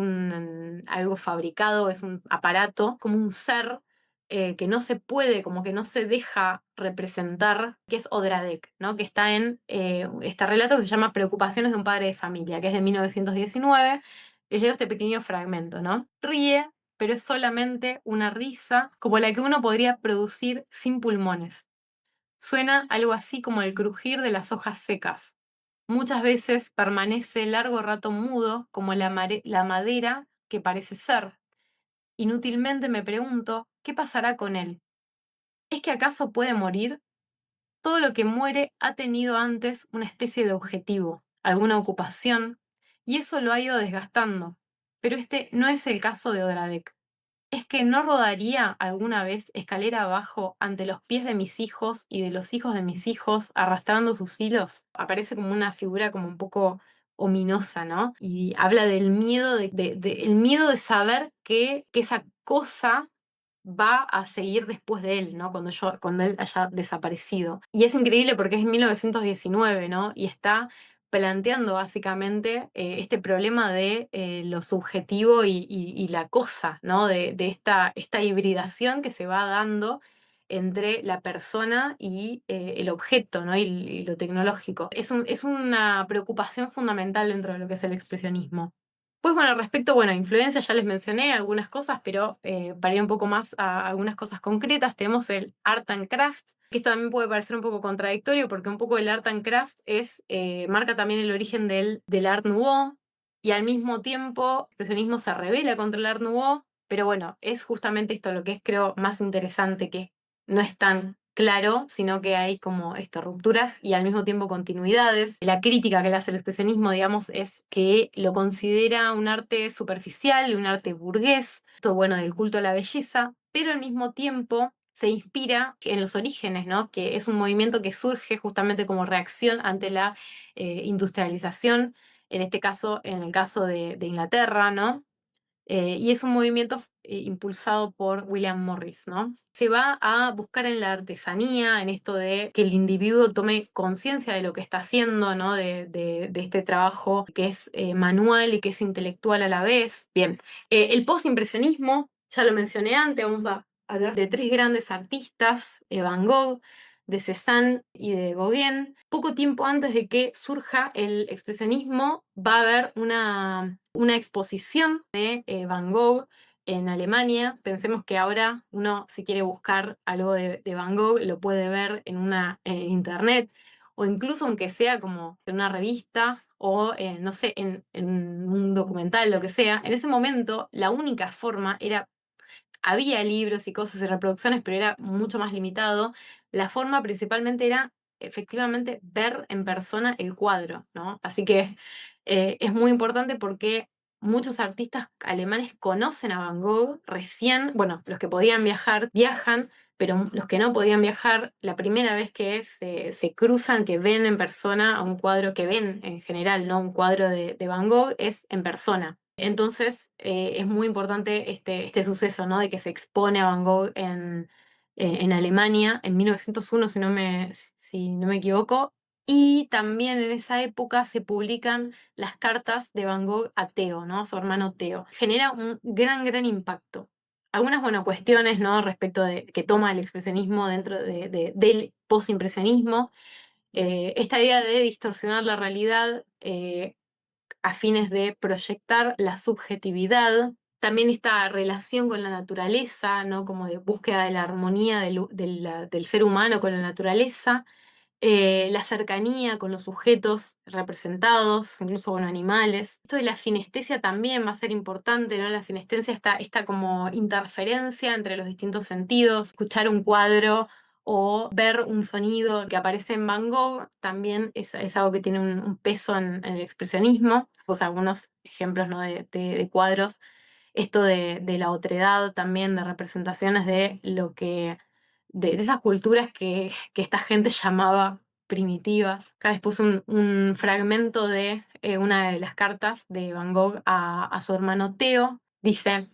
algo fabricado, es un aparato, como un ser que no se puede, como que no se deja representar, que es Odradek, ¿no? Que está en este relato que se llama Preocupaciones de un padre de familia, que es de 1919. Les leo este pequeño fragmento, ¿no? Ríe, pero es solamente una risa como la que uno podría producir sin pulmones. Suena algo así como el crujir de las hojas secas. Muchas veces permanece largo rato mudo como la madera que parece ser. Inútilmente me pregunto, ¿qué pasará con él? ¿Es que acaso puede morir? Todo lo que muere ha tenido antes una especie de objetivo, alguna ocupación, y eso lo ha ido desgastando. Pero este no es el caso de Odradek. ¿Es que no rodaría alguna vez escalera abajo ante los pies de mis hijos y de los hijos de mis hijos arrastrando sus hilos? Aparece como una figura como un poco ominosa, ¿no? Y habla del miedo el miedo de saber que esa cosa va a seguir después de él, ¿no? Cuando él haya desaparecido. Y es increíble porque es 1919, ¿no? Y está planteando básicamente este problema de lo subjetivo y la cosa, ¿no? De esta hibridación que se va dando entre la persona y el objeto, ¿no? Y lo tecnológico. Es una preocupación fundamental dentro de lo que es el expresionismo. Pues bueno, respecto, bueno, a influencia ya les mencioné algunas cosas, pero para ir un poco más a algunas cosas concretas, tenemos el Art and Craft, que esto también puede parecer un poco contradictorio porque un poco el Art and Craft marca también el origen del Art Nouveau y al mismo tiempo el expresionismo se revela contra el Art Nouveau, pero bueno, es justamente esto lo que es creo más interesante, que no es tan claro, sino que hay como rupturas y al mismo tiempo continuidades. La crítica que le hace el expresionismo, digamos, es que lo considera un arte superficial, un arte burgués, todo bueno, del culto a la belleza, pero al mismo tiempo se inspira en los orígenes, ¿no? Que es un movimiento que surge justamente como reacción ante la industrialización, en este caso, en el caso de Inglaterra, ¿no? Y es un movimiento impulsado por William Morris, ¿no? Se va a buscar en la artesanía, en esto de que el individuo tome conciencia de lo que está haciendo, ¿no? De este trabajo que es manual y que es intelectual a la vez. Bien, el postimpresionismo, ya lo mencioné antes, vamos a hablar de tres grandes artistas, Van Gogh, de Cézanne y de Gauguin. Poco tiempo antes de que surja el expresionismo, va a haber una exposición de Van Gogh en Alemania. Pensemos que ahora uno, si quiere buscar algo de Van Gogh, lo puede ver en internet, o incluso aunque sea como en una revista o, no sé, en un documental, lo que sea. En ese momento, la única forma era había libros y cosas y reproducciones, pero era mucho más limitado. La forma principalmente era efectivamente ver en persona el cuadro, ¿no? Así que es muy importante porque muchos artistas alemanes conocen a Van Gogh recién, bueno, los que podían viajar, viajan, pero los que no podían viajar, la primera vez que se cruzan, que ven en persona a un cuadro, que ven en general, ¿no? Un cuadro de Van Gogh es en persona. Entonces, es muy importante este suceso, ¿no? De que se expone a Van Gogh en Alemania en 1901, si no me equivoco. Y también en esa época se publican las cartas de Van Gogh a Theo, ¿no? Su hermano Theo. Genera un gran impacto. Algunas, bueno, cuestiones, ¿no? Respecto de que toma el expresionismo dentro del postimpresionismo. Esta idea de distorsionar la realidad a fines de proyectar la subjetividad. También esta relación con la naturaleza, ¿no? Como de búsqueda de la armonía del ser humano con la naturaleza, la cercanía con los sujetos representados, incluso con animales. Esto de la sinestesia también va a ser importante, ¿no? La sinestesia está como interferencia entre los distintos sentidos. Escuchar un cuadro o ver un sonido que aparece en Van Gogh también es algo que tiene un peso en el expresionismo. Pues algunos ejemplos, ¿no? de cuadros. Esto de la otredad también, de representaciones de lo que de esas culturas que esta gente llamaba primitivas. Acá les puse un fragmento de una de las cartas de Van Gogh a su hermano Theo. Dice,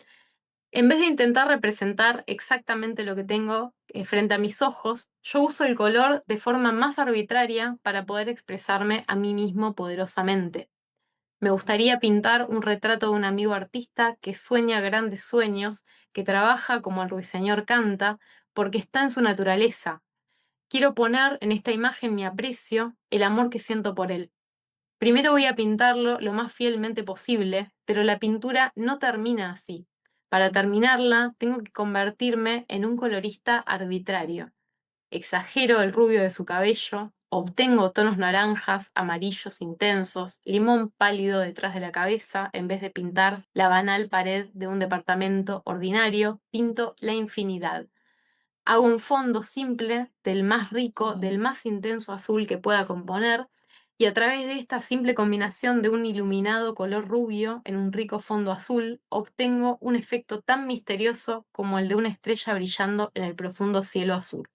en vez de intentar representar exactamente lo que tengo frente a mis ojos, yo uso el color de forma más arbitraria para poder expresarme a mí mismo poderosamente. Me gustaría pintar un retrato de un amigo artista que sueña grandes sueños, que trabaja como el ruiseñor canta, porque está en su naturaleza. Quiero poner en esta imagen mi aprecio, el amor que siento por él. Primero voy a pintarlo lo más fielmente posible, pero la pintura no termina así. Para terminarla, tengo que convertirme en un colorista arbitrario. Exagero el rubio de su cabello, obtengo tonos naranjas, amarillos intensos, limón pálido detrás de la cabeza, en vez de pintar la banal pared de un departamento ordinario, pinto la infinidad. Hago un fondo simple del más rico, del más intenso azul que pueda componer, y a través de esta simple combinación de un iluminado color rubio en un rico fondo azul, obtengo un efecto tan misterioso como el de una estrella brillando en el profundo cielo azul.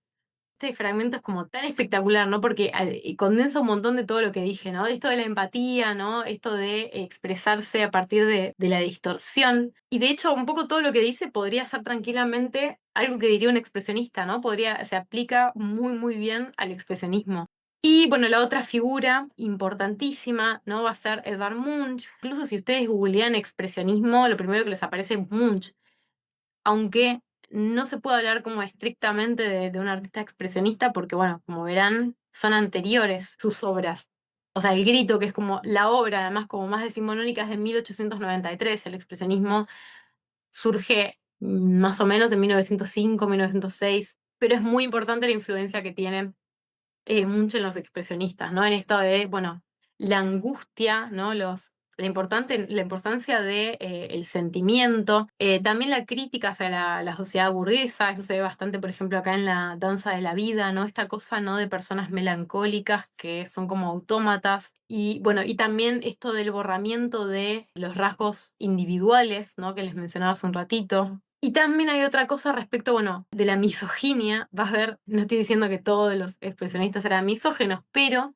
este fragmento es como tan espectacular, ¿no? Porque condensa un montón de todo lo que dije, ¿no? Esto de la empatía, ¿no? Esto de expresarse a partir de la distorsión. Y de hecho, un poco todo lo que dice podría ser tranquilamente algo que diría un expresionista, ¿no? Se aplica muy, muy bien al expresionismo. Y bueno, la otra figura importantísima, ¿no? Va a ser Edvard Munch. Incluso si ustedes googlean expresionismo, lo primero que les aparece es Munch. Aunque no se puede hablar como estrictamente de un artista expresionista porque, bueno, como verán, son anteriores sus obras. O sea, El Grito, que es como la obra, además como más decimonónica, es de 1893. El expresionismo surge más o menos de 1905, 1906, pero es muy importante la influencia que tiene mucho en los expresionistas, ¿no? En esto de, bueno, la angustia, ¿no? La importancia de, el sentimiento, también la crítica hacia la sociedad burguesa, eso se ve bastante, por ejemplo, acá en la Danza de la Vida, ¿no? Esta cosa, ¿no? De personas melancólicas que son como autómatas. Y bueno, y también esto del borramiento de los rasgos individuales, ¿no? Que les mencionaba hace un ratito. Y también hay otra cosa respecto, bueno, de la misoginia. Vas a ver, no estoy diciendo que todos los expresionistas eran misógenos, pero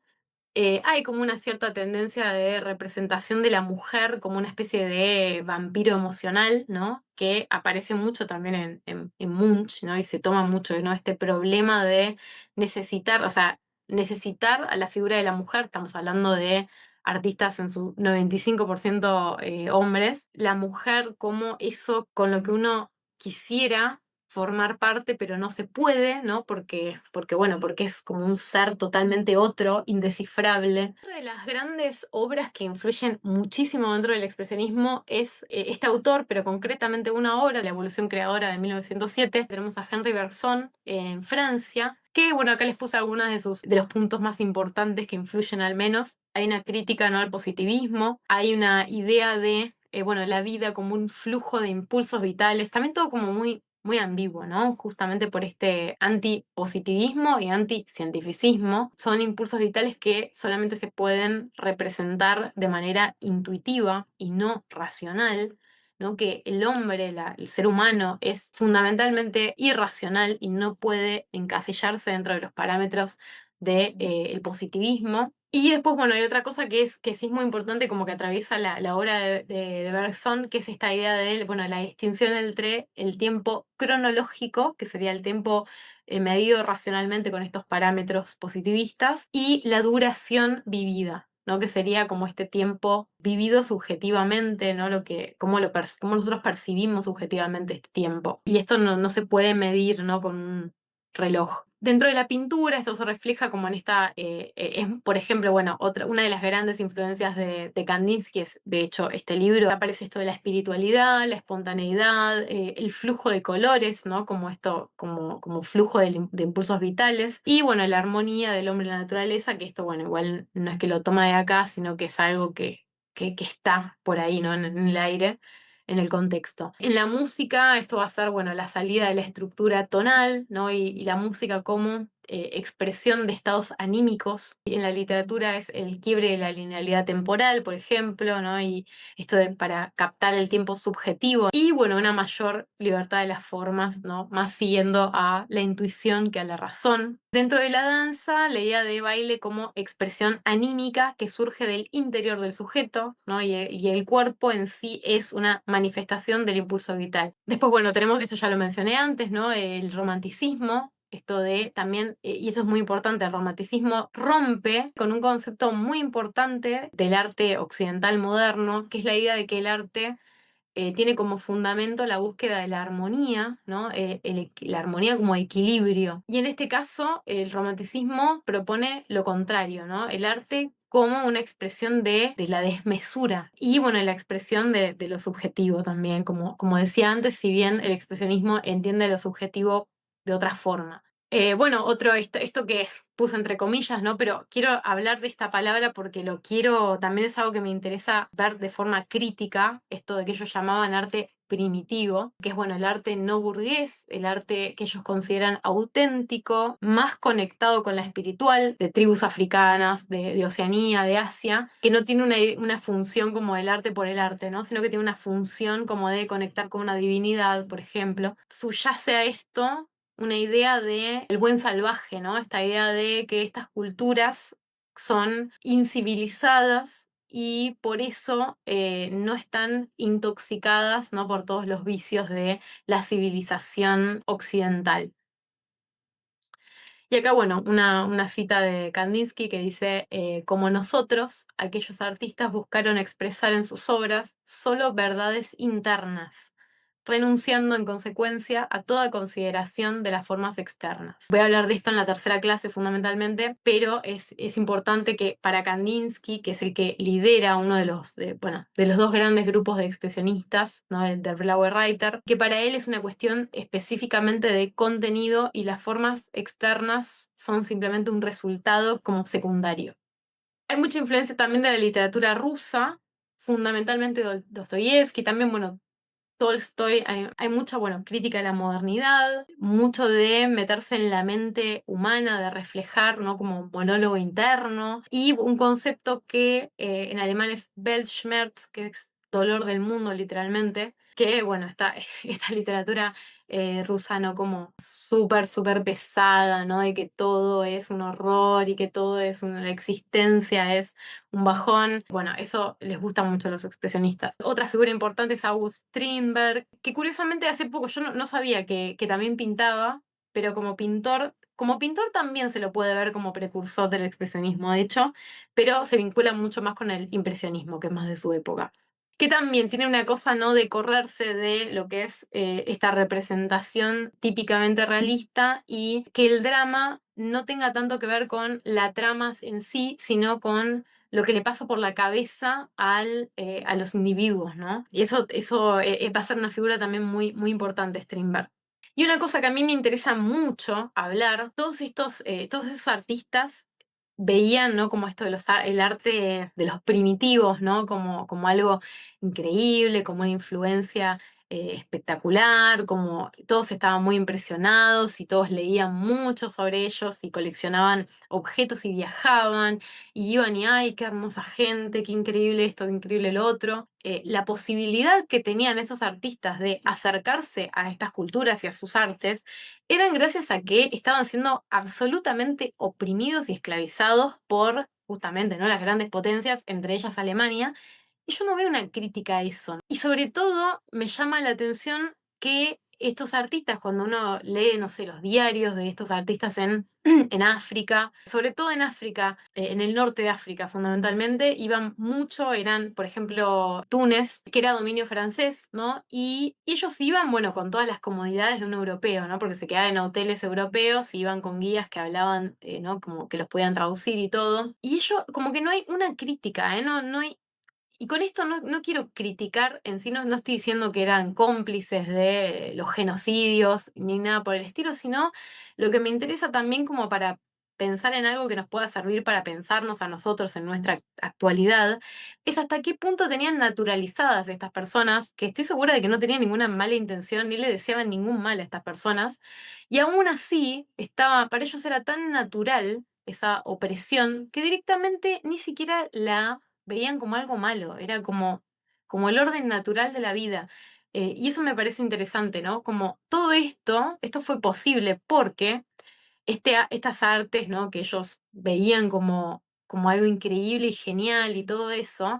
hay como una cierta tendencia de representación de la mujer como una especie de vampiro emocional, ¿no? Que aparece mucho también en Munch, ¿no? Y se toma mucho, ¿no? Este problema de necesitar, o sea, necesitar a la figura de la mujer, estamos hablando de artistas en su 95% hombres, la mujer como eso con lo que uno quisiera formar parte, pero no se puede, ¿no? Bueno, porque es como un ser totalmente otro, indescifrable. Una de las grandes obras que influyen muchísimo dentro del expresionismo es este autor, pero concretamente una obra, La Evolución Creadora de 1907. Tenemos a Henri Bergson en Francia, que bueno, acá les puse algunos de los puntos más importantes que influyen al menos. Hay una crítica, ¿no? Al positivismo, hay una idea de bueno, la vida como un flujo de impulsos vitales, también todo como muy, muy ambiguo, ¿no? Justamente por este antipositivismo y anticientificismo. Son impulsos vitales que solamente se pueden representar de manera intuitiva y no racional, ¿no? Que el hombre, el ser humano, es fundamentalmente irracional y no puede encasillarse dentro de los parámetros del positivismo. Y después, bueno, hay otra cosa que sí es muy importante, como que atraviesa la obra de Bergson, que es esta idea de, bueno, la distinción entre el tiempo cronológico, que sería el tiempo medido racionalmente con estos parámetros positivistas, y la duración vivida, ¿no? Que sería como este tiempo vivido subjetivamente, ¿no? Cómo nosotros percibimos subjetivamente este tiempo. Y esto no se puede medir, ¿no? Con un reloj. Dentro de la pintura, esto se refleja como en esta, es, por ejemplo, bueno, una de las grandes influencias de Kandinsky es, de hecho, este libro. Aparece esto de la espiritualidad, la espontaneidad, el flujo de colores, ¿no? Como esto, como flujo de impulsos vitales. Y bueno, la armonía del hombre y la naturaleza, que esto, bueno, igual no es que lo toma de acá, sino que es algo que está por ahí, ¿no? En el aire, en el contexto. En la música, esto va a ser, bueno, la salida de la estructura tonal, ¿no? Y la música como expresión de estados anímicos. Y en la literatura es el quiebre de la linealidad temporal, por ejemplo, ¿no? Y esto para captar el tiempo subjetivo. Y bueno, una mayor libertad de las formas, ¿no? Más siguiendo a la intuición que a la razón. Dentro de la danza, la idea de baile como expresión anímica que surge del interior del sujeto, ¿no? Y el cuerpo en sí es una manifestación del impulso vital. Después, bueno, tenemos, esto ya lo mencioné antes, ¿no? El romanticismo, esto de también, y eso es muy importante, el romanticismo rompe con un concepto muy importante del arte occidental moderno, que es la idea de que el arte tiene como fundamento la búsqueda de la armonía, ¿no? La armonía como equilibrio. Y en este caso, el romanticismo propone lo contrario, ¿no? El arte como una expresión de la desmesura y, bueno, la expresión de lo subjetivo también. Como decía antes, si bien el expresionismo entiende lo subjetivo de otra forma. Bueno, esto que puse entre comillas, ¿no? Pero quiero hablar de esta palabra porque también es algo que me interesa ver de forma crítica, esto de que ellos llamaban arte primitivo, que es, bueno, el arte no burgués, el arte que ellos consideran auténtico, más conectado con la espiritual, de tribus africanas, de Oceanía, de Asia, que no tiene una función como el arte por el arte, ¿no? Sino que tiene una función como de conectar con una divinidad, por ejemplo. Subyace a esto una idea de el buen salvaje, ¿no? Esta idea de que estas culturas son incivilizadas y por eso no están intoxicadas, ¿no? Por todos los vicios de la civilización occidental. Y acá, bueno, una cita de Kandinsky que dice, como nosotros, aquellos artistas buscaron expresar en sus obras solo verdades internas, renunciando en consecuencia a toda consideración de las formas externas. Voy a hablar de esto en la tercera clase fundamentalmente, pero es importante que para Kandinsky, que es el que lidera uno de los, de los dos grandes grupos de expresionistas, ¿no? El de Blaue Reiter, que para él es una cuestión específicamente de contenido y las formas externas son simplemente un resultado como secundario. Hay mucha influencia también de la literatura rusa, fundamentalmente Dostoyevsky, también, bueno, Tolstoy, hay mucha, bueno, crítica a la modernidad, mucho de meterse en la mente humana, de reflejar, ¿no? Como monólogo interno, y un concepto que en alemán es Weltschmerz, que es dolor del mundo, literalmente, que, bueno, esta literatura rusa, ¿no? Como súper, súper pesada, ¿no? De que todo es un horror y que todo es la existencia es un bajón. Bueno, eso les gusta mucho a los expresionistas. Otra figura importante es August Strindberg, que curiosamente hace poco yo no sabía que también pintaba, pero como pintor también se lo puede ver como precursor del expresionismo, de hecho, pero se vincula mucho más con el impresionismo, que es más de su época. Que también tiene una cosa, ¿no? De correrse de lo que es esta representación típicamente realista y que el drama no tenga tanto que ver con la trama en sí, sino con lo que le pasa por la cabeza a los individuos, ¿no? Y eso va a ser una figura también muy, muy importante, Strindberg. Y una cosa que a mí me interesa mucho hablar, todos esos artistas veían, ¿no? Como esto de el arte de los primitivos, ¿no? Como algo increíble, como una influencia espectacular, como todos estaban muy impresionados y todos leían mucho sobre ellos y coleccionaban objetos y viajaban y iban y, ay, qué hermosa gente, qué increíble esto, qué increíble lo otro. La posibilidad que tenían esos artistas de acercarse a estas culturas y a sus artes eran gracias a que estaban siendo absolutamente oprimidos y esclavizados por justamente, ¿no? Las grandes potencias, entre ellas Alemania, y yo no veo una crítica a eso. Y sobre todo me llama la atención que estos artistas, cuando uno lee, no sé, los diarios de estos artistas en África, sobre todo en África, en el norte de África fundamentalmente, iban mucho, eran, por ejemplo, Túnez, que era dominio francés, ¿no? Y ellos iban, bueno, con todas las comodidades de un europeo, ¿no? Porque se quedaban en hoteles europeos y iban con guías que hablaban, ¿no? Como que los podían traducir y todo. Y ellos, como que no hay una crítica, ¿eh? No hay y con esto no quiero criticar en sí, no estoy diciendo que eran cómplices de los genocidios ni nada por el estilo, sino lo que me interesa también como para pensar en algo que nos pueda servir para pensarnos a nosotros en nuestra actualidad, es hasta qué punto tenían naturalizadas estas personas, que estoy segura de que no tenían ninguna mala intención ni le deseaban ningún mal a estas personas, y aún así para ellos era tan natural esa opresión que directamente ni siquiera la veían como algo malo, era como el orden natural de la vida. Y eso me parece interesante, ¿no? Como todo esto fue posible porque estas artes, ¿no? Que ellos veían como algo increíble y genial y todo eso,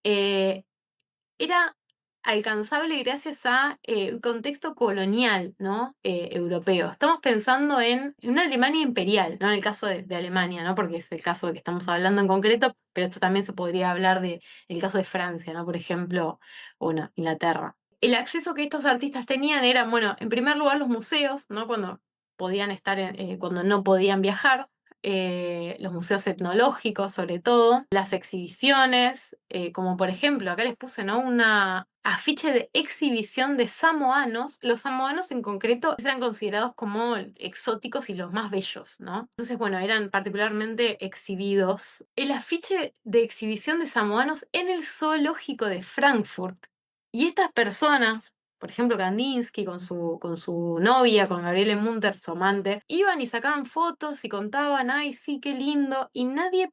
eh, era alcanzable gracias a un contexto colonial, ¿no? Europeo. Estamos pensando en una Alemania imperial, no en el caso de Alemania, ¿no? Porque es el caso de que estamos hablando en concreto, pero esto también se podría hablar del caso de Francia, ¿no? Por ejemplo, o no, Inglaterra. El acceso que estos artistas tenían era, bueno, en primer lugar los museos, ¿no? Cuando podían estar, cuando no podían viajar, los museos etnológicos sobre todo, las exhibiciones, como por ejemplo, acá les puse, ¿no? Una afiche de exhibición de samoanos. Los samoanos en concreto eran considerados como exóticos y los más bellos, ¿no? Entonces, bueno, eran particularmente exhibidos. El afiche de exhibición de samoanos en el zoológico de Frankfurt. Y estas personas, por ejemplo, Kandinsky con su novia, con Gabriele Munter, su amante, iban y sacaban fotos y contaban, ay, sí, qué lindo, y nadie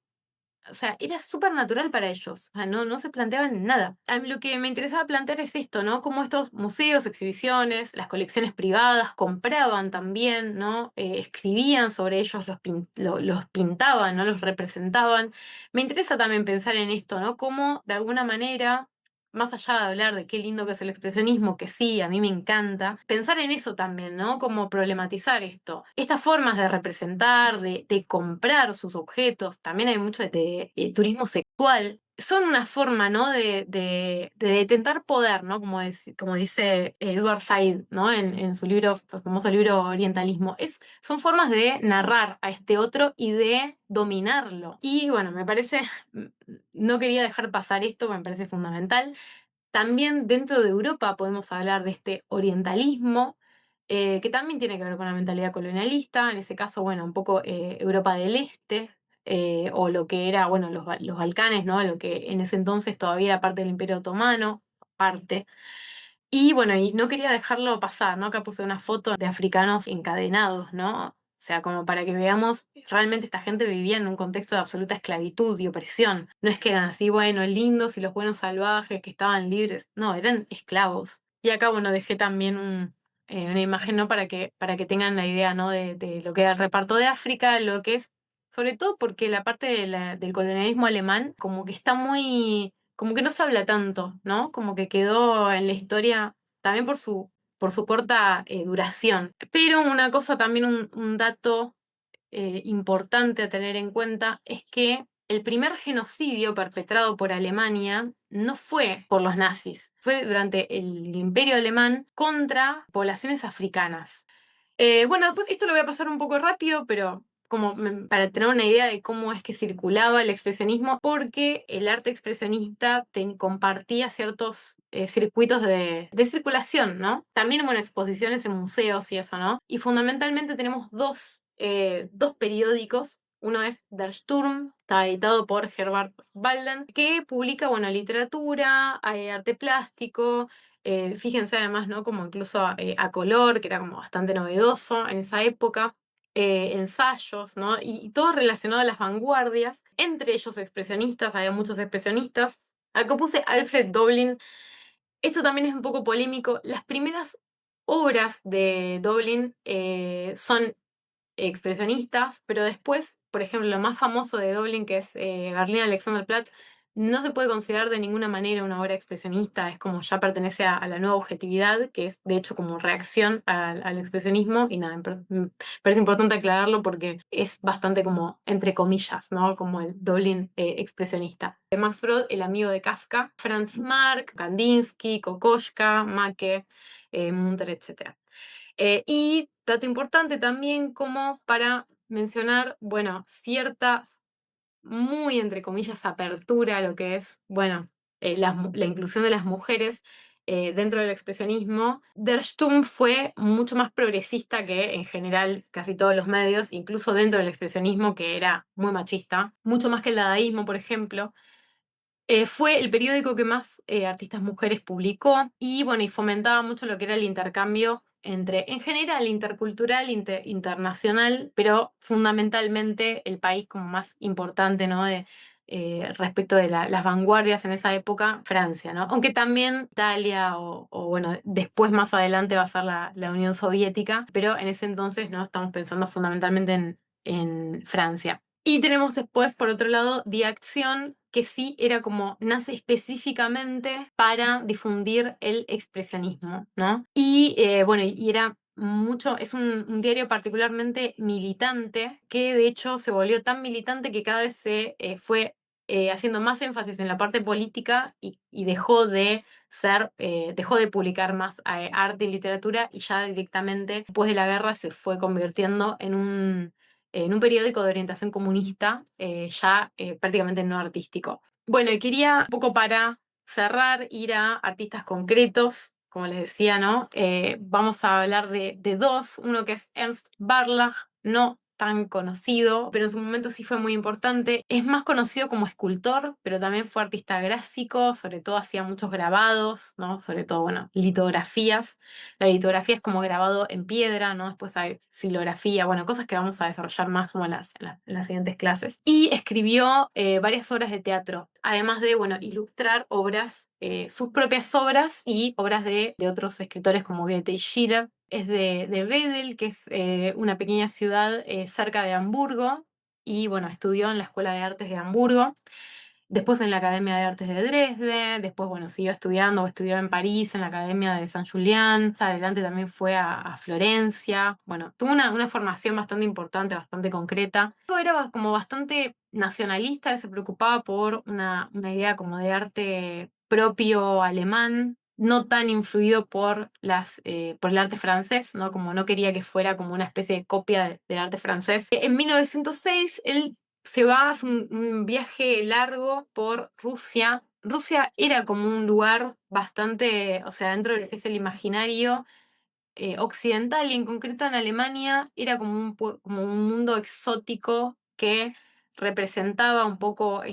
o sea, era súper natural para ellos, o sea, no se planteaban nada. A mí lo que me interesaba plantear es esto, ¿no? Cómo estos museos, exhibiciones, las colecciones privadas compraban también, ¿no? Escribían sobre ellos, los pintaban, ¿no? Los representaban. Me interesa también pensar en esto, ¿no? Cómo de alguna manera, más allá de hablar de qué lindo que es el expresionismo, que sí, a mí me encanta, pensar en eso también, ¿no? Como problematizar esto. Estas formas de representar, de comprar sus objetos, también hay mucho de turismo sexual, son una forma, ¿no? De detentar poder, ¿no? Como dice Edward Said, ¿no? En su libro, su famoso libro Orientalismo. Son formas de narrar a este otro y de dominarlo. Y bueno, me parece, no quería dejar pasar esto, me parece fundamental. También dentro de Europa podemos hablar de este orientalismo, que también tiene que ver con la mentalidad colonialista, en ese caso, bueno, un poco Europa del Este, o lo que era, bueno, los Balcanes, ¿no? Lo que en ese entonces todavía era parte del Imperio Otomano, parte. Y bueno, y no quería dejarlo pasar, ¿no? Acá puse una foto de africanos encadenados, ¿no? O sea, como para que veamos, realmente esta gente vivía en un contexto de absoluta esclavitud y opresión. No es que eran así, bueno, lindos y los buenos salvajes que estaban libres. No, eran esclavos. Y acá, bueno, dejé también una imagen, ¿no? Para que tengan la idea, ¿no? De lo que era el reparto de África, lo que es, sobre todo porque la parte del colonialismo alemán, como que está muy como que no se habla tanto, ¿no? Como que quedó en la historia también por su corta duración. Pero una cosa también, un dato importante a tener en cuenta es que el primer genocidio perpetrado por Alemania no fue por los nazis, fue durante el Imperio Alemán contra poblaciones africanas. Bueno, después esto lo voy a pasar un poco rápido, pero como para tener una idea de cómo es que circulaba el expresionismo, porque el arte expresionista compartía ciertos circuitos de circulación, ¿no? También, bueno, exposiciones en museos y eso, ¿no? Y fundamentalmente tenemos dos periódicos. Uno es Der Sturm, está editado por Herbert Walden, que publica, bueno, literatura, arte plástico, fíjense además, ¿no? Como incluso a color, que era como bastante novedoso en esa época, ensayos, ¿no? Y todo relacionado a las vanguardias, entre ellos expresionistas, había muchos expresionistas. Acá puse Alfred Doblin. Esto también es un poco polémico. Las primeras obras de Doblin son expresionistas, pero después, por ejemplo, lo más famoso de Doblin, que es Berlín Alexanderplatz, no se puede considerar de ninguna manera una obra expresionista, es como ya pertenece a la nueva objetividad, que es de hecho como reacción al expresionismo, y nada, me parece importante aclararlo porque es bastante como, entre comillas, ¿no? Como el Doblin expresionista. Max Brod, el amigo de Kafka, Franz Marc, Kandinsky, Kokoschka, Macke, Munter, etc. Y dato importante también como para mencionar, bueno, cierta, muy entre comillas, apertura a lo que es, bueno, la inclusión de las mujeres dentro del expresionismo. Der Sturm fue mucho más progresista que en general casi todos los medios, incluso dentro del expresionismo que era muy machista, mucho más que el dadaísmo, por ejemplo. Fue el periódico que más artistas mujeres publicó y bueno, y fomentaba mucho lo que era el intercambio entre, en general, intercultural, internacional, pero fundamentalmente el país como más importante, ¿no? Respecto de las vanguardias en esa época, Francia, ¿no? Aunque también Italia o, bueno, después más adelante va a ser la Unión Soviética, pero en ese entonces, ¿no? Estamos pensando fundamentalmente en Francia. Y tenemos después, por otro lado, Die Acción, que sí era como, nace específicamente para difundir el expresionismo, ¿no? Y bueno, y era mucho, es un diario particularmente militante, que de hecho se volvió tan militante que cada vez se fue haciendo más énfasis en la parte política y dejó de publicar más arte y literatura y ya directamente después de la guerra se fue convirtiendo en un periódico de orientación comunista, ya prácticamente no artístico. Bueno, y quería un poco para cerrar ir a artistas concretos, como les decía, ¿no? Vamos a hablar de dos, uno que es Ernst Barlach, no tan conocido, pero en su momento sí fue muy importante. Es más conocido como escultor, pero también fue artista gráfico, sobre todo hacía muchos grabados, ¿no? Sobre todo, bueno, litografías. La litografía es como grabado en piedra, ¿no? Después hay silografía, bueno, cosas que vamos a desarrollar más como en las siguientes clases. Y escribió varias obras de teatro, además de, bueno, ilustrar obras, sus propias obras y obras de otros escritores como Goethe y Schiller. Es de Wedel, que es una pequeña ciudad cerca de Hamburgo, y bueno, estudió en la Escuela de Artes de Hamburgo, después en la Academia de Artes de Dresde, después, bueno, siguió estudiando, estudió en París, en la Academia de San Julián, más adelante también fue a Florencia, bueno, tuvo una formación bastante importante, bastante concreta. Todo era como bastante nacionalista, él se preocupaba por una idea como de arte propio alemán, no tan influido por el arte francés, ¿no? Como no quería que fuera como una especie de copia del arte francés. En 1906 él se va a hacer un viaje largo por Rusia. Rusia era como un lugar bastante, o sea, dentro de lo que es el imaginario occidental y en concreto en Alemania era como como un mundo exótico que representaba un poco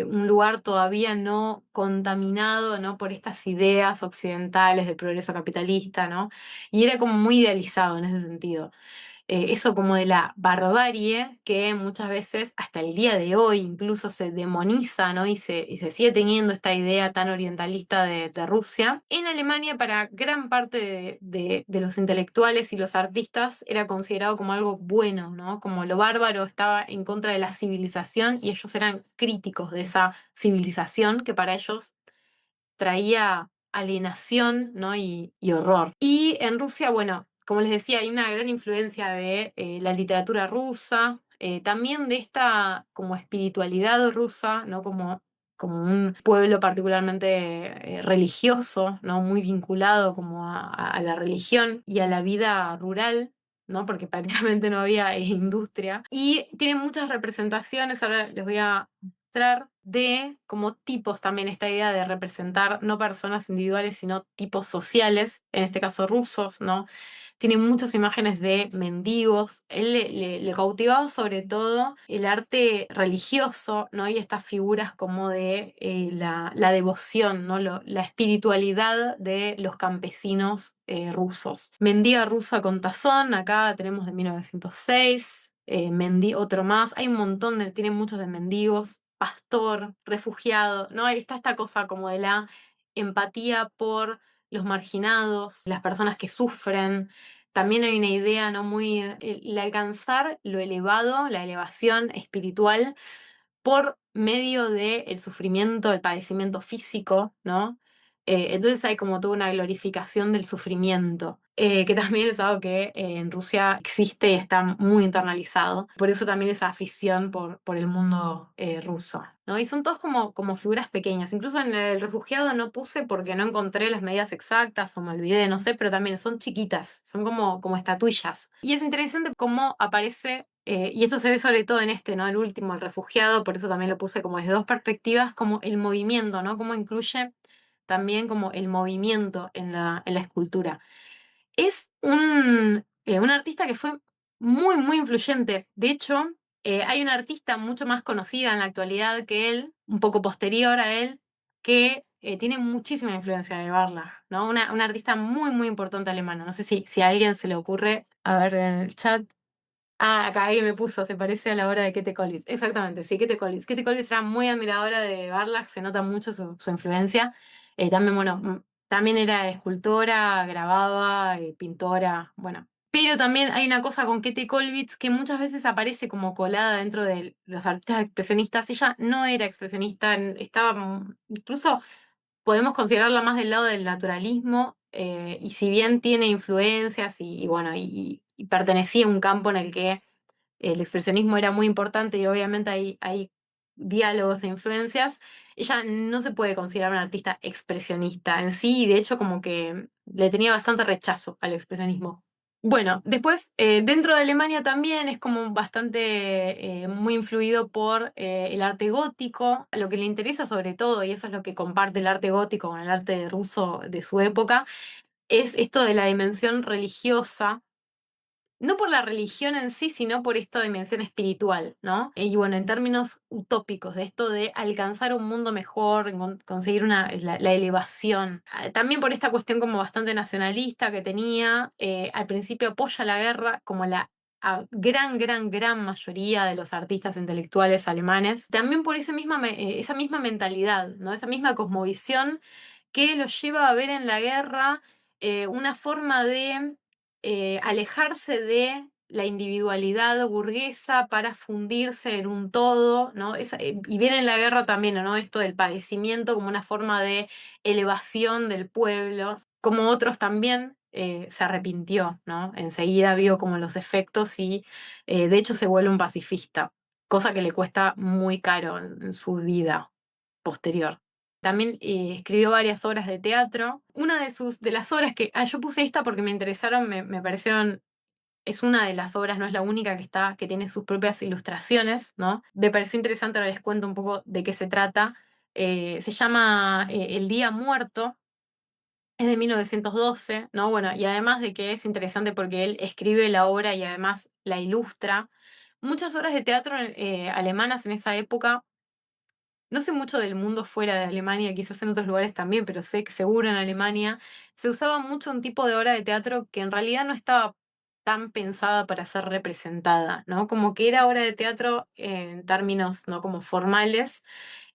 un lugar todavía no contaminado, ¿no? Por estas ideas occidentales del progreso capitalista, ¿no? Y era como muy idealizado en ese sentido. Eso como de la barbarie que muchas veces hasta el día de hoy incluso se demoniza, ¿no? Y se sigue teniendo esta idea tan orientalista de Rusia. En Alemania para gran parte de los intelectuales y los artistas era considerado como algo bueno, ¿no? Como lo bárbaro estaba en contra de la civilización y ellos eran críticos de esa civilización que para ellos traía alienación, ¿no? Y horror. Y en Rusia, bueno, como les decía, hay una gran influencia de la literatura rusa, también de esta como espiritualidad rusa, ¿no? Como un pueblo particularmente religioso, ¿no? Muy vinculado como a la religión y a la vida rural, ¿no? Porque prácticamente no había industria. Y tiene muchas representaciones, ahora les voy a de como tipos también, esta idea de representar no personas individuales, sino tipos sociales, en este caso rusos, ¿no? Tiene muchas imágenes de mendigos. Él le cautivaba sobre todo el arte religioso, ¿no? Y estas figuras como de la devoción, ¿no? La espiritualidad de los campesinos rusos. Mendiga rusa con tazón, acá tenemos de 1906. Otro más, hay un montón tiene muchos de mendigos, pastor, refugiado, ¿no? Ahí está esta cosa como de la empatía por los marginados, las personas que sufren. También hay una idea, ¿no? Muy, el alcanzar lo elevado, la elevación espiritual por medio del sufrimiento, el padecimiento físico, ¿no? Entonces hay como toda una glorificación del sufrimiento, que también es algo que en Rusia existe y está muy internalizado. Por eso también esa afición por el mundo ruso, ¿no? Y son todos como figuras pequeñas. Incluso en el refugiado no puse porque no encontré las medidas exactas o me olvidé, no sé, pero también son chiquitas, son como estatuillas. Y es interesante cómo aparece y esto se ve sobre todo en este, ¿no? El último, el refugiado, por eso también lo puse como desde dos perspectivas, como el movimiento, ¿no? Cómo incluye también como el movimiento en la escultura. Es un artista que fue muy, muy influyente. De hecho, hay una artista mucho más conocida en la actualidad que él, un poco posterior a él, que tiene muchísima influencia de Barlach, ¿no? Una artista muy, muy importante alemana. No sé si a alguien se le ocurre, a ver en el chat. Ah, acá alguien me puso, se parece a la obra de Kete Collins. Exactamente, sí, Kete Collins. Kete Collins era muy admiradora de Barlach, se nota mucho su influencia. También, bueno, también era escultora, grababa, pintora, bueno. Pero también hay una cosa con Kete Kollwitz que muchas veces aparece como colada dentro de los artistas expresionistas. Ella no era expresionista, estaba incluso podemos considerarla más del lado del naturalismo, y si bien tiene influencias y bueno, y pertenecía a un campo en el que el expresionismo era muy importante y obviamente hay diálogos e influencias, ella no se puede considerar una artista expresionista en sí, y de hecho como que le tenía bastante rechazo al expresionismo. Bueno, después dentro de Alemania también es como bastante muy influido por el arte gótico. Lo que le interesa sobre todo, y eso es lo que comparte el arte gótico con el arte ruso de su época, es esto de la dimensión religiosa no por la religión en sí, sino por esta dimensión espiritual, ¿no? Y bueno, en términos utópicos, de esto de alcanzar un mundo mejor, conseguir la elevación. También por esta cuestión como bastante nacionalista que tenía, al principio apoya la guerra como la gran mayoría de los artistas intelectuales alemanes, también por esa misma mentalidad, ¿no? Esa misma cosmovisión que los lleva a ver en la guerra una forma de alejarse de la individualidad burguesa para fundirse en un todo, ¿no? Y viene en la guerra también, ¿no? Esto del padecimiento como una forma de elevación del pueblo, como otros también se arrepintió, ¿no? Enseguida vio como los efectos y de hecho se vuelve un pacifista, cosa que le cuesta muy caro en su vida posterior. También escribió varias obras de teatro. Una de las obras que. Yo puse esta porque me interesaron, me parecieron. Es una de las obras, no es la única que tiene sus propias ilustraciones, ¿no? Me pareció interesante, ahora les cuento un poco de qué se trata. Se llama El Día Muerto, es de 1912, ¿no? Bueno, y además de que es interesante porque él escribe la obra y además la ilustra. Muchas obras de teatro alemanas en esa época, no sé mucho del mundo fuera de Alemania, quizás en otros lugares también, pero sé que seguro en Alemania se usaba mucho un tipo de obra de teatro que en realidad no estaba tan pensada para ser representada, ¿no? Como que era obra de teatro en términos no como formales,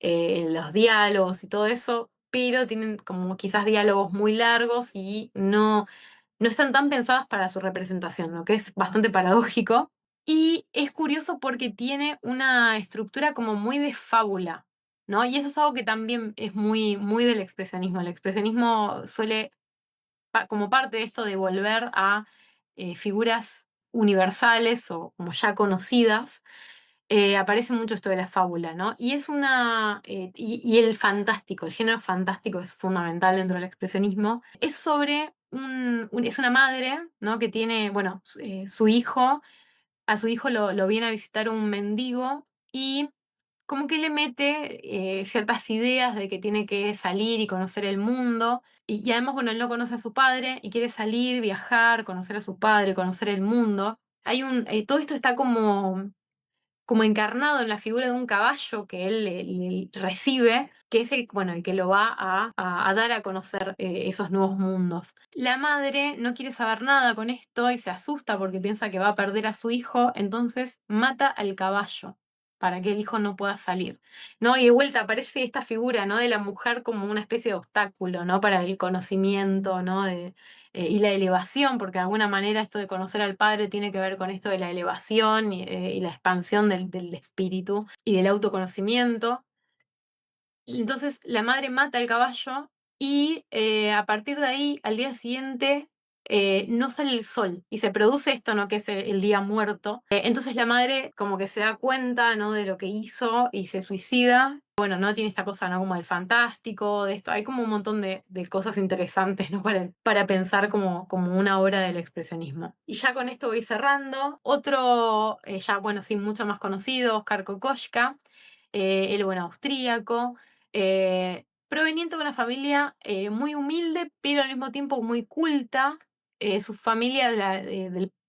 los diálogos y todo eso, pero tienen como quizás diálogos muy largos y no están tan pensadas para su representación, lo que es bastante paradójico. Y es curioso porque tiene una estructura como muy de fábula, ¿no? Y eso es algo que también es muy del expresionismo. El expresionismo suele, como parte de esto de volver a figuras universales o como ya conocidas, aparece mucho esto de la fábula, ¿no? Y es y el fantástico, el género fantástico es fundamental dentro del expresionismo. Es sobre es una madre, ¿no? Que tiene, bueno, su hijo, a su hijo lo viene a visitar un mendigo y como que le mete ciertas ideas de que tiene que salir y conocer el mundo. Y además, bueno, él no conoce a su padre y quiere salir, viajar, conocer a su padre, conocer el mundo. Todo esto está como encarnado en la figura de un caballo que él le recibe, que es bueno, el que lo va a dar a conocer esos nuevos mundos. La madre no quiere saber nada con esto y se asusta porque piensa que va a perder a su hijo, entonces mata al caballo para que el hijo no pueda salir, ¿no? Y de vuelta aparece esta figura, ¿no? De la mujer como una especie de obstáculo, ¿no? Para el conocimiento, ¿no? Y la elevación, porque de alguna manera esto de conocer al Padre tiene que ver con esto de la elevación y la expansión del espíritu y del autoconocimiento. Y entonces la madre mata al caballo y a partir de ahí, al día siguiente, no sale el sol y se produce esto, ¿no? Que es el día muerto. Entonces la madre como que se da cuenta, ¿no? De lo que hizo y se suicida. Bueno, no tiene esta cosa, ¿no? Como el fantástico, de esto. Hay como un montón de cosas interesantes, ¿no? Para pensar como una obra del expresionismo. Y ya con esto voy cerrando. Otro, ya, bueno, sí, mucho más conocido, Oskar Kokoschka, él, bueno, austríaco, proveniente de una familia muy humilde, pero al mismo tiempo muy culta. Su familia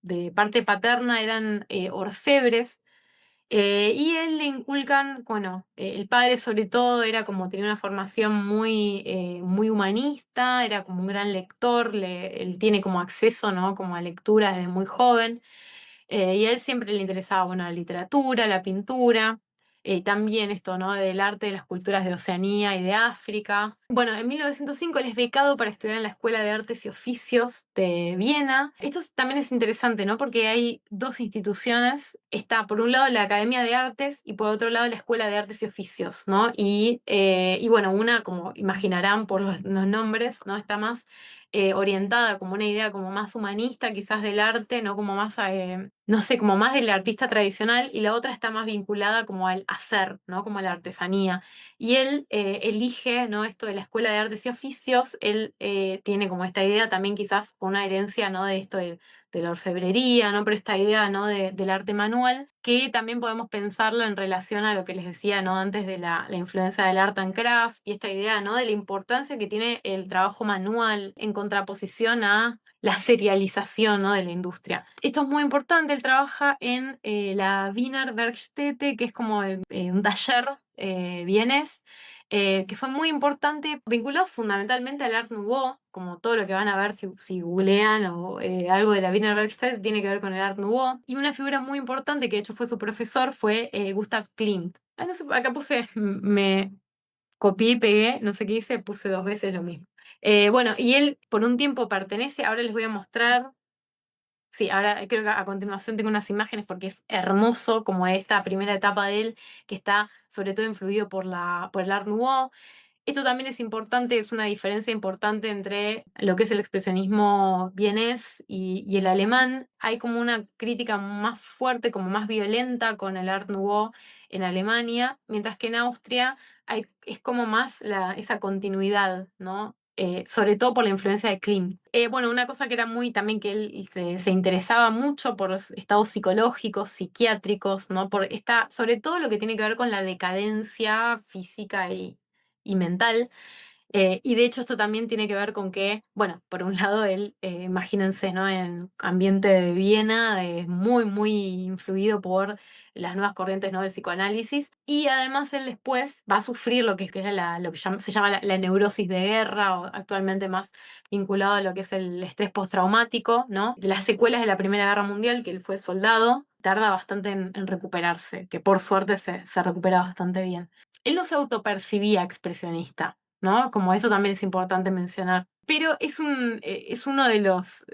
de parte paterna eran orfebres. Y él le inculcan, bueno, el padre sobre todo era como tenía una formación muy humanista, era como un gran lector, él tiene como acceso, ¿no? Como a lectura desde muy joven. Y a él siempre le interesaba, bueno, la literatura, la pintura, también esto, ¿no? Del arte de las culturas de Oceanía y de África. Bueno, en 1905 él es becado para estudiar en la Escuela de Artes y Oficios de Viena. También es interesante, ¿no? Porque hay dos instituciones. Está, por un lado, la Academia de Artes y por otro lado, la Escuela de Artes y Oficios, ¿no? Y bueno, una, como imaginarán por los nombres, ¿no? Está más orientada como una idea como más humanista quizás del arte, no como más, no sé, como más del artista tradicional, y la otra está más vinculada como al hacer, ¿no? Como a la artesanía. Y él elige, ¿no? Esto de la Escuela de Artes y Oficios, él tiene como esta idea también quizás una herencia, ¿no? De esto de la orfebrería, ¿no? Pero esta idea, ¿no? Del arte manual, que también podemos pensarlo en relación a lo que les decía, ¿no? Antes de la influencia del art and craft y esta idea, ¿no? De la importancia que tiene el trabajo manual en contraposición a la serialización, ¿no? De la industria. Esto es muy importante, él trabaja en la Wiener Werkstätte, que es como un taller vienés, que fue muy importante, vinculado fundamentalmente al Art Nouveau, como todo lo que van a ver si googlean o algo de la Wiener Werkstatt tiene que ver con el Art Nouveau. Y una figura muy importante, que de hecho fue su profesor, fue Gustav Klimt. Ah, no sé, acá puse, me copié y pegué, no sé qué hice, puse 2 veces lo mismo. Bueno, y él por un tiempo pertenece, ahora les voy a mostrar. Sí, ahora creo que a continuación tengo unas imágenes porque es hermoso como esta primera etapa de él, que está sobre todo influido por el Art Nouveau. Esto también es importante, es una diferencia importante entre lo que es el expresionismo vienés y el alemán. Hay como una crítica más fuerte, como más violenta con el Art Nouveau en Alemania, mientras que en Austria es como más esa continuidad, ¿no? Sobre todo por la influencia de Klimt. Bueno, una cosa que era muy también que él se interesaba mucho por los estados psicológicos, psiquiátricos, ¿no? Sobre todo lo que tiene que ver con la decadencia física y mental. Y de hecho esto también tiene que ver con que, bueno, por un lado él, imagínense, ¿no? En ambiente de Viena, muy, muy influido por las nuevas corrientes, ¿no? Del psicoanálisis. Y además él después va a sufrir lo que es lo que se llama la neurosis de guerra, o actualmente más vinculado a lo que es el estrés postraumático, ¿no? De las secuelas de la Primera Guerra Mundial, que él fue soldado, tarda bastante en recuperarse, que por suerte se recupera bastante bien. Él no se autopercibía expresionista, ¿no? Como eso también es importante mencionar. Pero es uno de los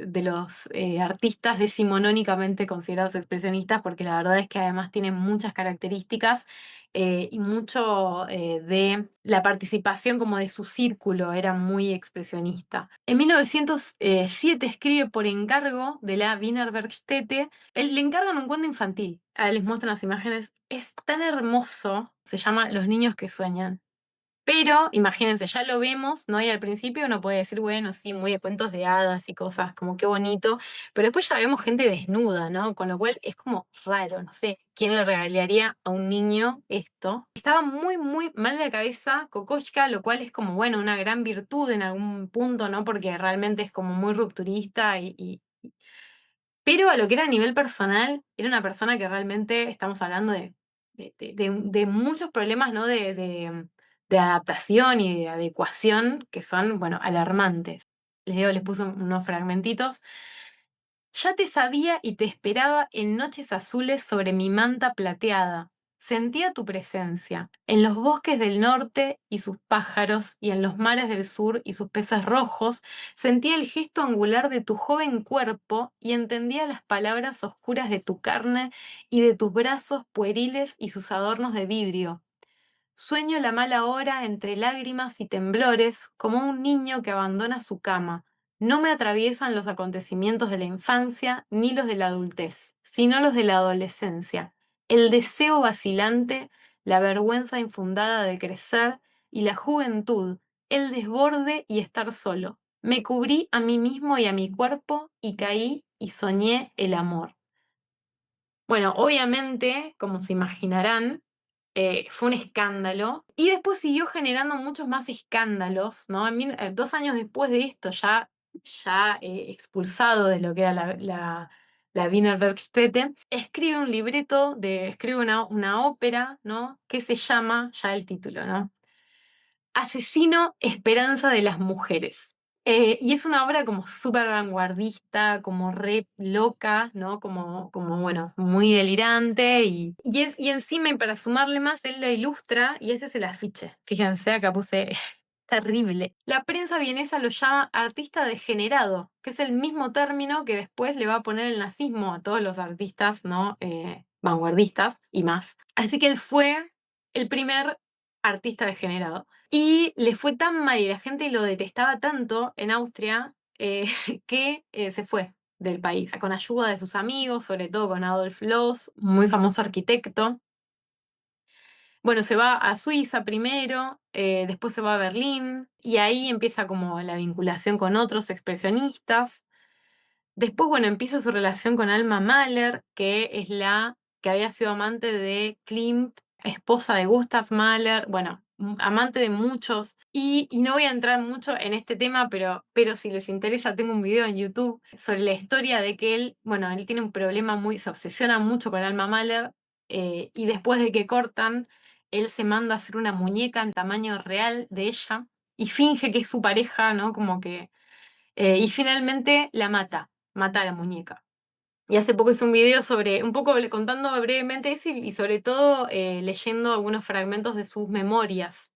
artistas decimonónicamente considerados expresionistas, porque la verdad es que además tiene muchas características y mucho de la participación como de su círculo era muy expresionista. En 1907 escribe por encargo de la Wiener Werkstätte. Le encargan un cuento infantil. Ahí les muestran las imágenes. Es tan hermoso. Se llama Los niños que sueñan. Pero, imagínense, ya lo vemos, ¿no? Y al principio uno puede decir, bueno, sí, muy de cuentos de hadas y cosas, como qué bonito, pero después ya vemos gente desnuda, ¿no? Con lo cual es como raro, no sé, ¿quién le regalaría a un niño esto? Estaba muy, muy mal de la cabeza Kokoschka, lo cual es como, bueno, una gran virtud en algún punto, ¿no? Porque realmente es como muy rupturista pero a lo que era a nivel personal, era una persona que realmente estamos hablando de muchos problemas, ¿no? De adaptación y de adecuación que son, bueno, alarmantes. Les puse unos fragmentitos. Ya te sabía y te esperaba en noches azules sobre mi manta plateada. Sentía tu presencia, en los bosques del norte y sus pájaros, y en los mares del sur y sus peces rojos, sentía el gesto angular de tu joven cuerpo y entendía las palabras oscuras de tu carne y de tus brazos pueriles y sus adornos de vidrio. Sueño la mala hora entre lágrimas y temblores, como un niño que abandona su cama. No me atraviesan los acontecimientos de la infancia ni los de la adultez, sino los de la adolescencia. El deseo vacilante, la vergüenza infundada de crecer y la juventud, el desborde y estar solo. Me cubrí a mí mismo y a mi cuerpo y caí y soñé el amor. Bueno, obviamente, como se imaginarán, fue un escándalo y después siguió generando muchos más escándalos, ¿no? 2 años después de esto, ya expulsado de lo que era la Wiener Werkstätte, escribe un libreto, escribe una ópera, ¿no? Que se llama, ya el título, ¿no? Asesino Esperanza de las Mujeres. Y es una obra como súper vanguardista, como re loca, ¿no? Como bueno, muy delirante. Y encima, y para sumarle más, él la ilustra y ese es el afiche. Fíjense, acá puse terrible. La prensa vienesa lo llama artista degenerado, que es el mismo término que después le va a poner el nazismo a todos los artistas, ¿no? Vanguardistas y más. Así que él fue el primer artista degenerado. Y le fue tan mal y la gente lo detestaba tanto en Austria que se fue del país, con ayuda de sus amigos, sobre todo con Adolf Loos, muy famoso arquitecto. Bueno, se va a Suiza primero, después se va a Berlín y ahí empieza como la vinculación con otros expresionistas. Después, bueno, empieza su relación con Alma Mahler, que es la que había sido amante de Klimt, esposa de Gustav Mahler, bueno, amante de muchos. Y no voy a entrar mucho en este tema, pero si les interesa, tengo un video en YouTube sobre la historia de que él, bueno, él tiene un problema se obsesiona mucho con Alma Mahler, y después de que cortan, él se manda a hacer una muñeca en tamaño real de ella y finge que es su pareja, ¿no? Como que... y finalmente la mata a la muñeca. Y hace poco hice un video sobre, un poco contando brevemente eso y sobre todo leyendo algunos fragmentos de sus memorias,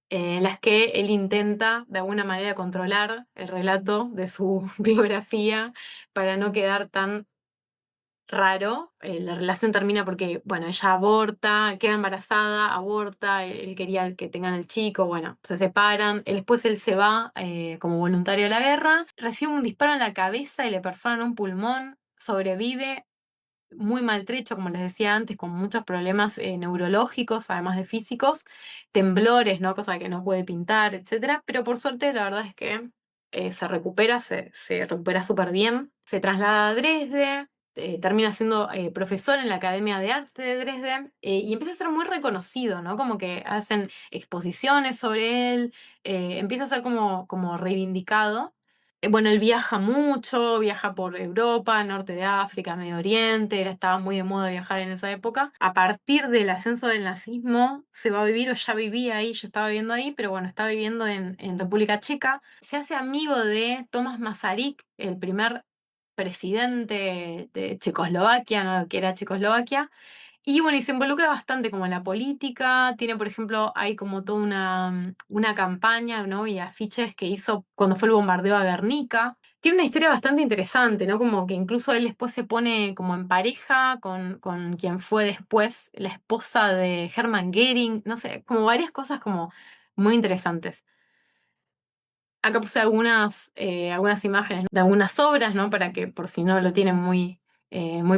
en las que él intenta de alguna manera controlar el relato de su biografía para no quedar tan raro. La relación termina porque, bueno, ella aborta, queda embarazada, aborta, él quería que tengan el chico, bueno, se separan. Después él se va como voluntario a la guerra, recibe un disparo en la cabeza y le perforan un pulmón, sobrevive muy maltrecho, como les decía antes, con muchos problemas neurológicos, además de físicos, temblores, ¿no? Cosa que no puede pintar, etcétera. Pero por suerte, la verdad es que se recupera súper bien. Se traslada a Dresde, termina siendo profesor en la Academia de Arte de Dresde, y empieza a ser muy reconocido, ¿no? Como que hacen exposiciones sobre él, empieza a ser como reivindicado. Bueno, él viaja mucho, viaja por Europa, norte de África, Medio Oriente, estaba muy de moda viajar en esa época. A partir del ascenso del nazismo, se va a vivir, o ya vivía ahí, yo estaba viviendo ahí, pero bueno, estaba viviendo en República Checa. Se hace amigo de Tomás Masaryk, el primer presidente de Checoslovaquia, ¿no? Que era Checoslovaquia. Y bueno, y se involucra bastante como en la política, tiene, por ejemplo, hay como toda una campaña, ¿no? Y afiches que hizo cuando fue el bombardeo a Guernica. Tiene una historia bastante interesante, ¿no? Como que incluso él después se pone como en pareja con quien fue después la esposa de Hermann Göring, no sé, como varias cosas como muy interesantes. Acá puse algunas imágenes de algunas obras, ¿no? Para que, por si no lo tienen muy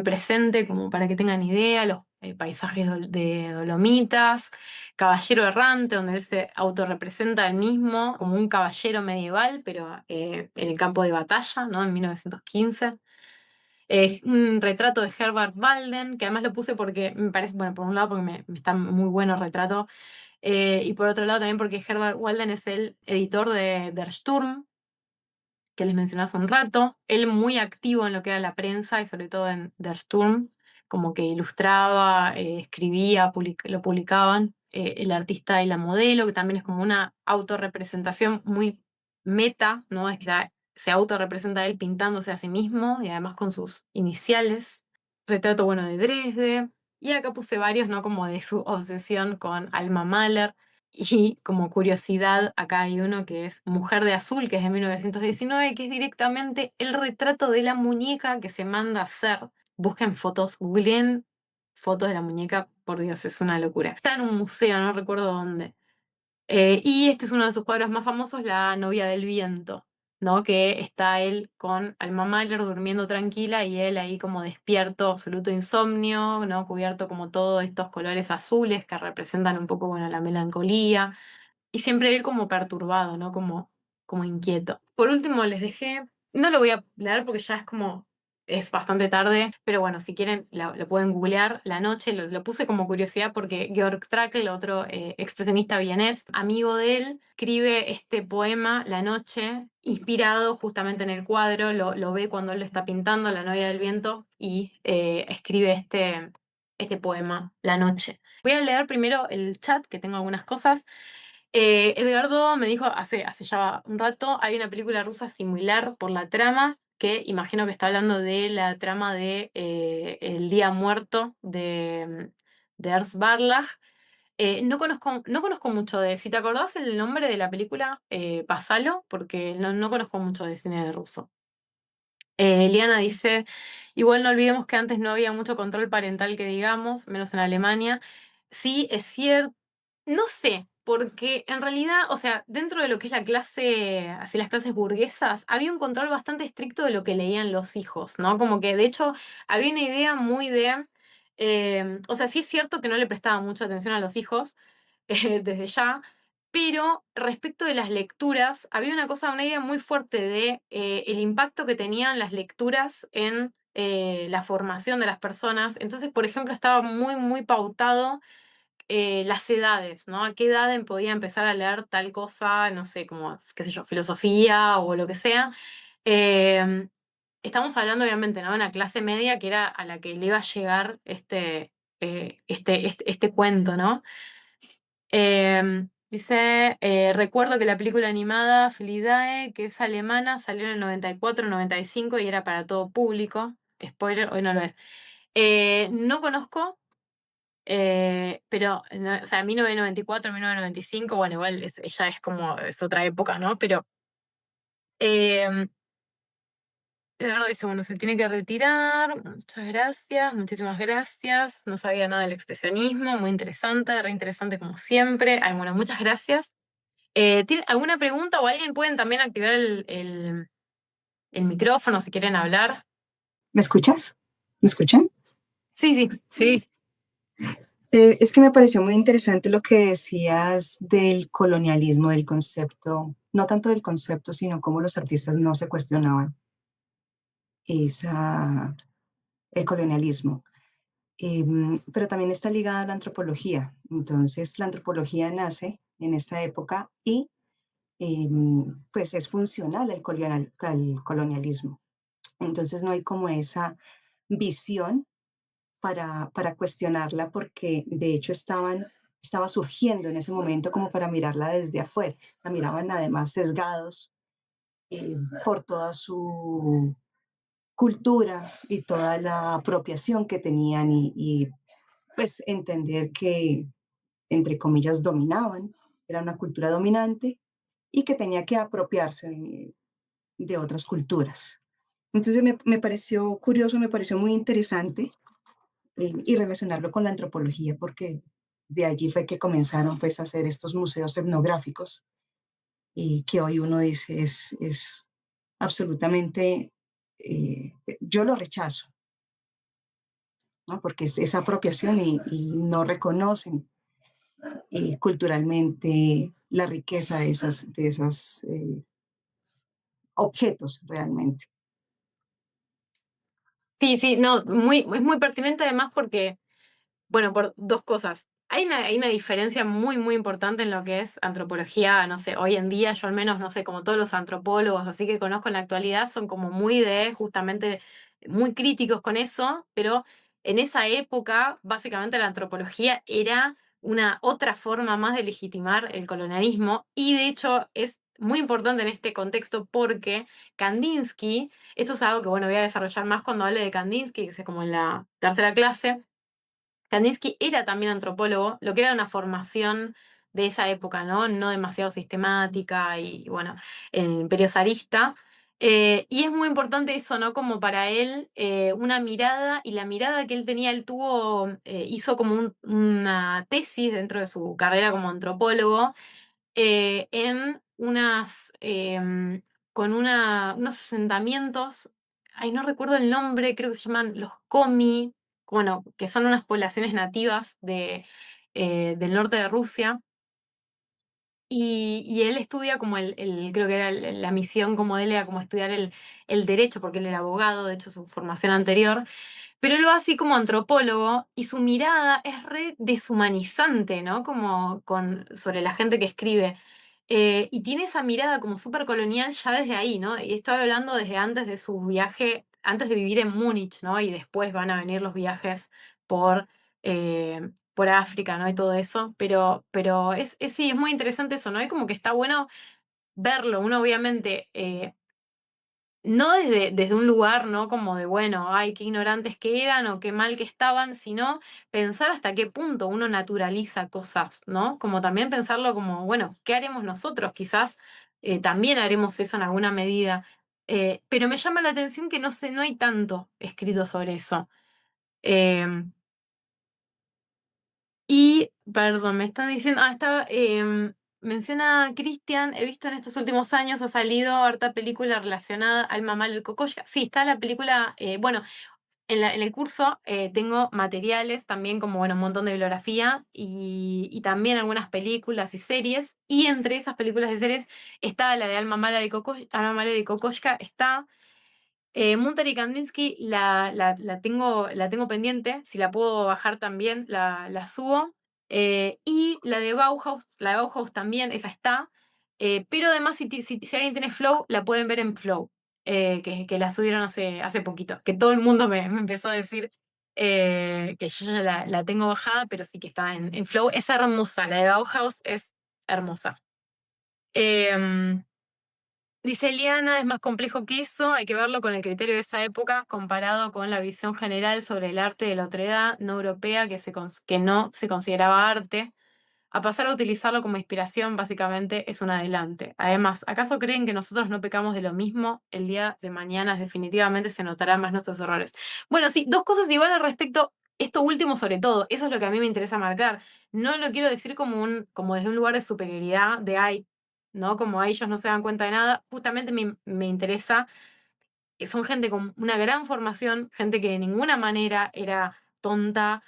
presente, como para que tengan idea, los paisajes de Dolomitas, Caballero Errante, donde él se autorrepresenta él mismo como un caballero medieval, pero en el campo de batalla, ¿no? En 1915. Es un retrato de Herbert Walden, que además lo puse porque me parece, bueno, por un lado porque me está muy bueno el retrato, y por otro lado también porque Herbert Walden es el editor de Der Sturm, que les mencioné hace un rato. Él muy activo en lo que era la prensa y sobre todo en Der Sturm, como que ilustraba, escribía, lo publicaban. El artista y la modelo, que también es como una autorrepresentación muy meta, ¿no? Es que se autorrepresenta él pintándose a sí mismo y además con sus iniciales. Retrato, bueno, de Dresde. Y acá puse varios, ¿no? Como de su obsesión con Alma Mahler. Y como curiosidad, acá hay uno que es Mujer de Azul, que es de 1919, que es directamente el retrato de la muñeca que se manda a hacer. Busquen fotos, googleen fotos de la muñeca, por Dios, es una locura. Está en un museo, no recuerdo dónde. Y este es uno de sus cuadros más famosos, La novia del viento, ¿no? Que está él con Alma Mahler durmiendo tranquila y él ahí como despierto, absoluto insomnio, ¿no? Cubierto como todos estos colores azules que representan un poco, bueno, la melancolía. Y siempre él como perturbado, ¿no? Como inquieto. Por último, les dejé, no lo voy a leer porque ya es bastante tarde, pero bueno, si quieren lo pueden googlear, La noche, lo puse como curiosidad porque Georg Trakl, otro expresionista vienés, amigo de él, escribe este poema, La noche, inspirado justamente en el cuadro, lo ve cuando él lo está pintando, La novia del viento, y escribe este poema, La noche. Voy a leer primero el chat, que tengo algunas cosas. Edgardo me dijo hace ya un rato, hay una película rusa similar por la trama, que imagino que está hablando de la trama de El Día Muerto de Ernst Barlach. No conozco mucho si te acordás el nombre de la película, pasalo, porque no conozco mucho de cine ruso. Liana dice, igual no olvidemos que antes no había mucho control parental que digamos, menos en Alemania. Sí, es cierto, no sé, porque en realidad, o sea, dentro de lo que es la clase, así las clases burguesas, había un control bastante estricto de lo que leían los hijos, ¿no? Como que de hecho había una idea muy o sea, sí es cierto que no le prestaba mucha atención a los hijos desde ya, Pero respecto de las lecturas, había una idea muy fuerte de el impacto que tenían las lecturas en la formación de las personas. Entonces, por ejemplo, estaba muy, muy pautado las edades, ¿no? A qué edad podía empezar a leer tal cosa, no sé, como, qué sé yo, filosofía o lo que sea. Eh, Estamos hablando, obviamente, ¿no? De una clase media que era a la que le iba a llegar este cuento, ¿no? Dice, recuerdo que la película animada Felidae, que es alemana, salió en el 94, 95 y era para todo público. Spoiler, hoy no lo es. No conozco, pero, o sea, 1994, 1995, bueno, igual ella es como, es otra época, ¿no? Pero, eh, Eduardo dice, bueno, se tiene que retirar. Muchas gracias, muchísimas gracias. No sabía nada del expresionismo, muy interesante, re interesante como siempre. Ay, bueno, muchas gracias. ¿Tiene alguna pregunta o alguien pueden también activar el micrófono si quieren hablar? ¿Me escuchas? ¿Me escuchan? Sí, sí. Sí, Es que me pareció muy interesante lo que decías del colonialismo, del concepto, no tanto del concepto, sino cómo los artistas no se cuestionaban esa, el colonialismo. Pero también está ligada a la antropología. Entonces, la antropología nace en esta época y pues es funcional al colonialismo. Entonces, no hay como esa visión para cuestionarla porque de hecho estaba surgiendo en ese momento como para mirarla desde afuera. La miraban además sesgados por toda su cultura y toda la apropiación que tenían pues entender que, entre comillas, dominaban, era una cultura dominante y que tenía que apropiarse de otras culturas. Entonces me pareció curioso, me pareció muy interesante y relacionarlo con la antropología, porque de allí fue que comenzaron pues, a hacer estos museos etnográficos y que hoy uno dice es absolutamente, yo lo rechazo, ¿no? Porque es esa apropiación y no reconocen culturalmente la riqueza de esos objetos realmente. Sí, sí, no, es muy pertinente además porque, bueno, por dos cosas. Hay una diferencia muy, muy importante en lo que es antropología, no sé, hoy en día yo al menos, no sé, como todos los antropólogos, así que conozco en la actualidad, son como muy justamente, muy críticos con eso, pero en esa época, básicamente la antropología era una otra forma más de legitimar el colonialismo y de hecho es muy importante en este contexto porque Kandinsky, eso es algo que, bueno, voy a desarrollar más cuando hable de Kandinsky, que es como en la tercera clase. Kandinsky era también antropólogo, lo que era una formación de esa época, ¿no? No demasiado sistemática y, bueno, el imperio zarista. Y es muy importante eso, ¿no? Como para él, una mirada, y la mirada que él tenía, él tuvo, hizo como una tesis dentro de su carrera como antropólogo, en con unos asentamientos, ay, no recuerdo el nombre, creo que se llaman los Komi, bueno, que son unas poblaciones nativas del norte de Rusia. Y él estudia como creo que era la misión como de él era como estudiar el derecho, porque él era abogado, de hecho su formación anterior, pero él va así como antropólogo y su mirada es re deshumanizante, ¿no? Como sobre la gente que escribe. Y tiene esa mirada como súper colonial ya desde ahí, ¿no? Y estoy hablando desde antes de su viaje, antes de vivir en Múnich, ¿no? Y después van a venir los viajes por, por África, ¿no? Y todo eso. Pero sí, es muy interesante eso, ¿no? Y como que está bueno verlo. Uno obviamente no desde un lugar, ¿no? Como de, bueno, ay, qué ignorantes que eran o qué mal que estaban, sino pensar hasta qué punto uno naturaliza cosas, ¿no? Como también pensarlo como, bueno, ¿qué haremos nosotros? Quizás también haremos eso en alguna medida. Pero me llama la atención que no sé, no hay tanto escrito sobre eso. Em, y, perdón, me están diciendo, menciona Cristian, he visto en estos últimos años, ha salido harta película relacionada al mamá del Cocoya. Sí, está la película, bueno, en el curso tengo materiales también como, bueno, un montón de bibliografía y también algunas películas y series. Y entre esas películas y series está la de Alma Mahler y Kokoschka, está Munter y Kandinsky, la tengo pendiente, si la puedo bajar también la subo. Y la de Bauhaus también, esa está. Pero además, si alguien tiene Flow, la pueden ver en Flow, que la subieron hace poquito, que todo el mundo me empezó a decir que yo ya la tengo bajada, pero sí que está en Flow. Es hermosa, la de Bauhaus es hermosa. Em, Dice Eliana, es más complejo que eso, hay que verlo con el criterio de esa época comparado con la visión general sobre el arte de la otredad no europea que no se consideraba arte. A pasar a utilizarlo como inspiración, básicamente, es un adelante. Además, ¿acaso creen que nosotros no pecamos de lo mismo? El día de mañana definitivamente se notarán más nuestros errores. Bueno, sí, dos cosas igual al respecto. Esto último sobre todo, eso es lo que a mí me interesa marcar. No lo quiero decir como desde un lugar de superioridad, de ay, ¿no? Como a ellos no se dan cuenta de nada. Justamente me interesa son gente con una gran formación, gente que de ninguna manera era tonta,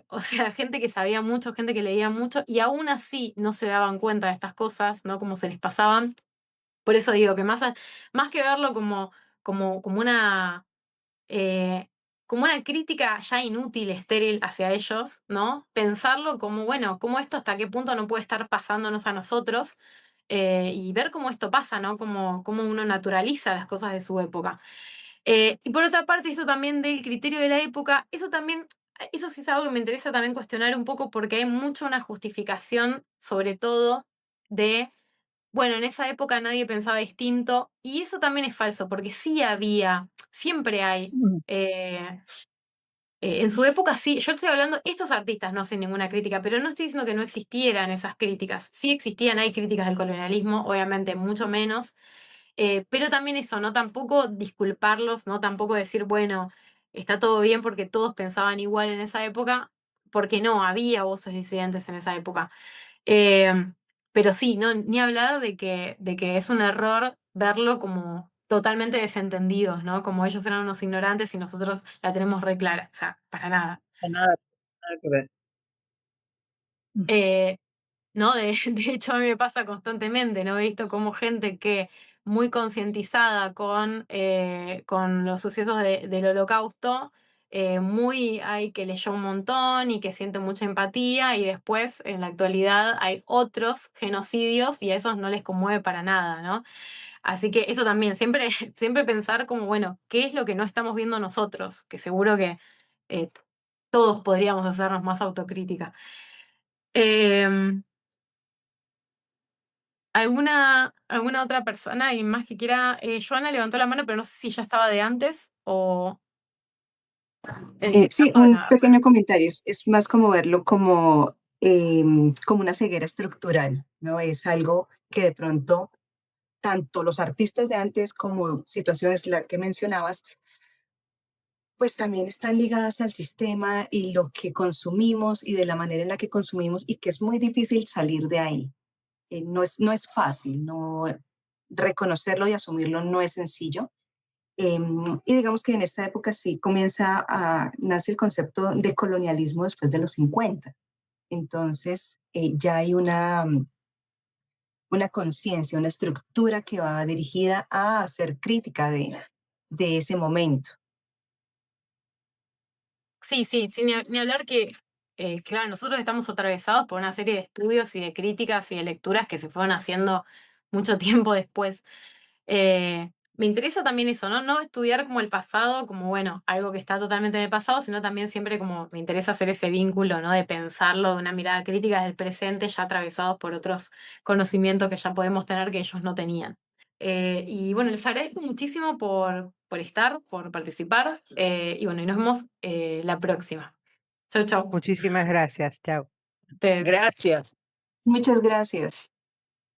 o sea, gente que sabía mucho, gente que leía mucho, y aún así no se daban cuenta de estas cosas, ¿no? Como se les pasaban. Por eso digo que más que verlo como eh, como una crítica ya inútil, estéril hacia ellos, ¿no? Pensarlo como, bueno, cómo esto hasta qué punto no puede estar pasándonos a nosotros, y ver cómo esto pasa, ¿no? Cómo uno naturaliza las cosas de su época. Y por otra parte, eso también del criterio de la época, eso también, eso sí es algo que me interesa también cuestionar un poco porque hay mucho una justificación, sobre todo, de, bueno, en esa época nadie pensaba distinto, y eso también es falso, porque sí había, siempre hay. Mm. En su época sí, yo estoy hablando, estos artistas no hacen ninguna crítica, pero no estoy diciendo que no existieran esas críticas. Sí existían, hay críticas del colonialismo, obviamente mucho menos, pero también eso, no tampoco disculparlos, no tampoco decir, bueno, está todo bien porque todos pensaban igual en esa época, porque no, había voces disidentes en esa época. Eh, pero sí, no, ni hablar de que es un error verlo como totalmente desentendidos, ¿no? Como ellos eran unos ignorantes y nosotros la tenemos re clara, o sea, para nada. Nada, nada que ver. Mm. Eh, ¿No? De hecho, a mí me pasa constantemente, ¿no? He visto como gente que muy concientizada con los sucesos del Holocausto, hay que leyó un montón y que siente mucha empatía, y después, en la actualidad, hay otros genocidios y a esos no les conmueve para nada, ¿no? Así que eso también, siempre, siempre pensar como, bueno, ¿qué es lo que no estamos viendo nosotros? Que seguro que eh, todos podríamos hacernos más autocrítica. Em, ¿Alguna otra persona y más que quiera? Joana levantó la mano, pero no sé si ya estaba de antes o en mi Sí, caso un nada. pequeño comentario. Es más como verlo como, como una ceguera estructural, ¿no? Es algo que de pronto tanto los artistas de antes como situaciones la que mencionabas, pues también están ligadas al sistema y lo que consumimos y de la manera en la que consumimos y que es muy difícil salir de ahí. No es fácil, no reconocerlo y asumirlo no es sencillo. Y digamos que en esta época sí nace el concepto de colonialismo después de los 50. Entonces ya hay una conciencia, una estructura que va dirigida a hacer crítica de ese momento. Sí, sí, sí, ni hablar que, claro, nosotros estamos atravesados por una serie de estudios y de críticas y de lecturas que se fueron haciendo mucho tiempo después. Me interesa también eso, ¿no? No estudiar como el pasado, como bueno, algo que está totalmente en el pasado, sino también siempre como me interesa hacer ese vínculo, ¿no? De pensarlo de una mirada crítica del presente, ya atravesados por otros conocimientos que ya podemos tener que ellos no tenían. Y bueno, les agradezco muchísimo por estar, por participar, y bueno, y nos vemos la próxima. Chau, chau. Muchísimas gracias. Chao. Ustedes. Gracias. Muchas gracias.